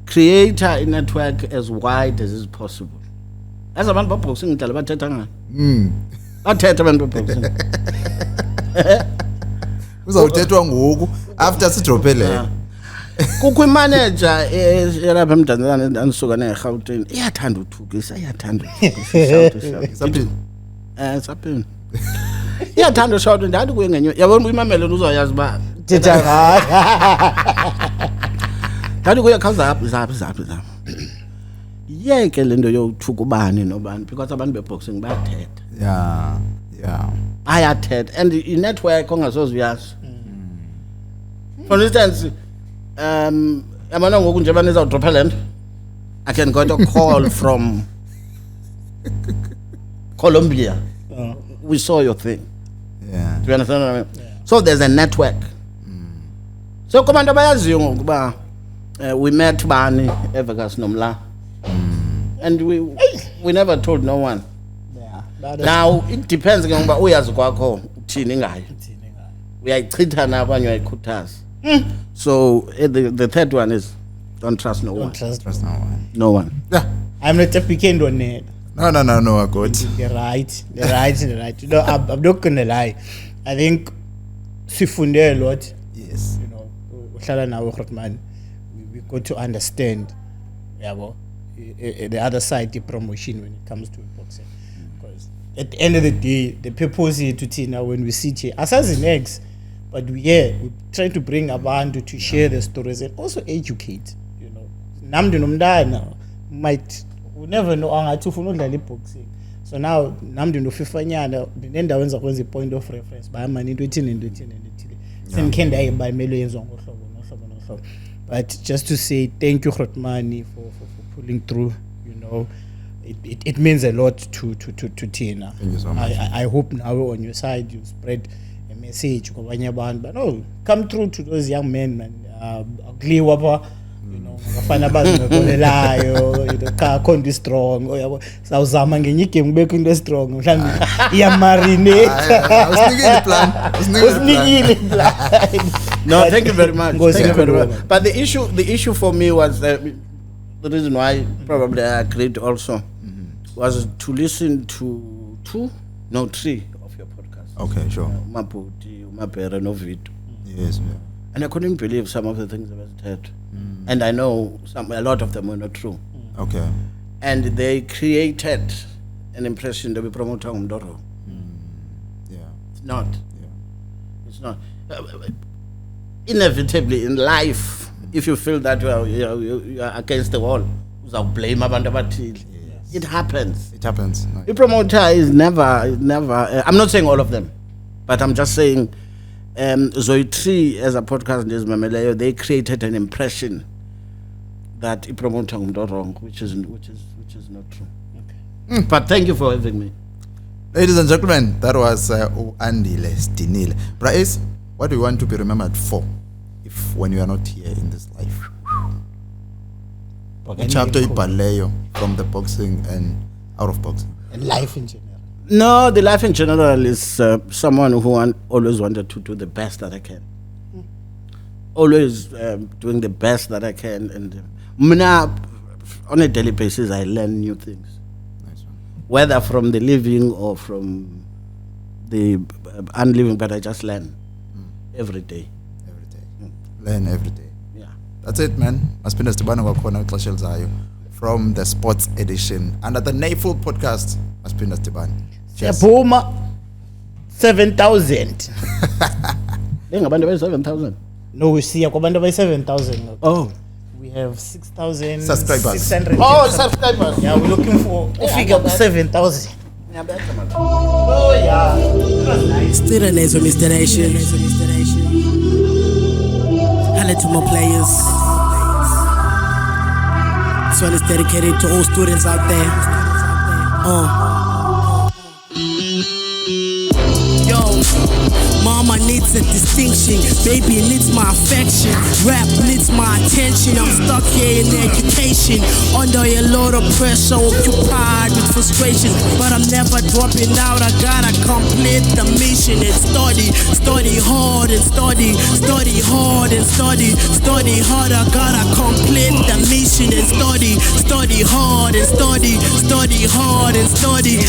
Create a network as wide as is possible. As abantu ba-boxing ngidala bathetha ngani? Bathetha abantu ba-boxing. Uzawuthethwa ngoku after sidropele. Kukho imanager elapha eMdantsane andisuka neGauteng, iyathanda uthukisa, iyathanda uthukisa. Saphini. Saphini. Iyathanda shout ndathi kuye ngenye. Yabona uyimamele uzoyazi ba. Thetha ngayo. Ndathi kuye zaphi. Yeke lento yothuka ubani nobani, because abantu be-boxing bayathetha. Yeah. Bayathetha and i-network ongasoze uyazi. For instance, yabona ngoku nje banizawudropha le nto, I can get a call from Colombia. We saw your thing. Yeah. Do you understand what I mean? Yeah. So there's a network. So kubantu abayaziyo ngokuba we met bani eVegas nomla. And we never told no one. Yeah. Now it depends ngoba uyazi kwakho uthini ngayo. Uyayichitha na abanye uyayikhuthaza. So the third one is don't trust no one. Trust Trust no one. No one. Yeah. I'm not a weekend on it. No, I got. They're right. You know, I'm not gonna lie. I think sifunde a lot. Yes. You know, uhlala nawe Grootman. We got to understand, the other side, the promotion when it comes to boxing. Because at the end of the day, the purpose here to Tina when we sit here, as an ex, but we try to bring abantu to share the stories and also educate. You know, namdu nomdana might. We never know angathi ufuna udlala boxing. So now namdu nofifanyana nendawo enza kwenza point of reference bayamani into ethini senikhe ndayiba imelo yenzwa ngohlobo. But just to say thank you Grootman for pulling through, you know. It means a lot to Tina. Thank you so much. I hope now on your side you spread a message kwabanye abantu, but no, come through to those young men, man. Ugly wapa, you know, ngafana bazingolelayo, you know, ka strong, oyabo. Sawuzama ngenye igame ubeke into strong, mhlambi iya marinate. I was thinking the plan. No, thank you very much. But the issue for me was the reason why probably I agreed also was to listen to 3 of your podcasts. Okay, sure. Maputi, Mapere, Novito. Yes, yeah. And I couldn't believe some of the things I was said. And I know a lot of them were not true. Okay. And they created an impression that we promote Mdoro. Yeah. It's not. Yeah. It's not. Inevitably in life, if you feel that you are against the wall, blame abantu abathile. It happens. It happens. The promoter is never. I'm not saying all of them, but I'm just saying. Zoe3 as a podcast is Mameleyo, they created an impression that it promoter wrong, which is not true. Okay. But thank you for having me. Ladies and gentlemen, that was Andile Stinile. Bryce, what do you want to be remembered for if when you are not here in this life? A chapter Ipaleyo from the boxing and out of boxing. And life in general. No, the life in general is someone who always wanted to do the best that I can. Always doing the best that I can. And on a daily basis, I learn new things. Nice one. Whether from the living or from the unliving, but I just learn every day. Every day. Learn every day. Yeah. That's it, man. Masipinda Stibana wakhona ixesha elizayo from the sports edition under the Nayfood podcast. Masipinda Stibana. Siyapuma 7,000. Ngabantu abayi 7,000. No, siya kwabantu abayi 7,000. Oh. We have 6,000 subscribers. 600. Oh, subscribers. Yeah, we're looking for figure 7,000. Oh yeah. That was nice. Still the names of Mr. Nation. Highlight to my players. This one is dedicated to all students out there. Yo, mama needs a distinction, baby needs my affection, rap needs my attention. I'm stuck here in education, under a lot of pressure, occupied with frustration, but I'm never dropping out. I gotta complete the mission and study hard and study hard and study hard. I gotta complete the mission and study hard and study hard and study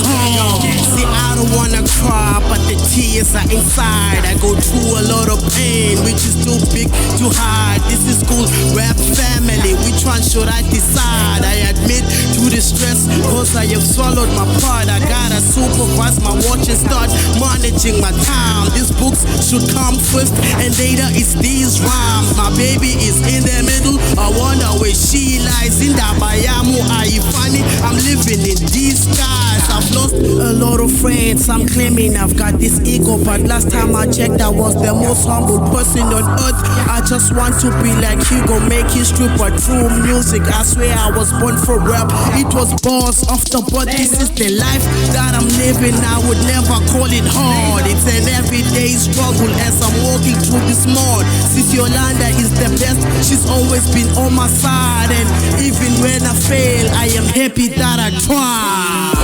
hard. See, I don't wanna cry, but the tears are inside. I go through a lot of pain, which is too big to hide. This is school rap family. Which one should I decide? I admit to the stress, cause I have swallowed my pride. I gotta supervise my watch and start managing my time. These books should come first, and later it's these rhymes. My baby is in the middle. I wonder where she lies. In Dabayamu, are you funny? I'm living in these skies. I've lost a lot of friends. I'm claiming I've got this ego, but last time I checked, I was the most humble person on earth. I just want to be like Hugo, make history, but through music, I swear I was born for rap. It was balls off the butt. This is the life that I'm living. I would never call it hard. It's an everyday struggle as I'm walking through this mud. Since Yolanda is the best, she's always been on my side, and even when I fail, I am happy that I tried.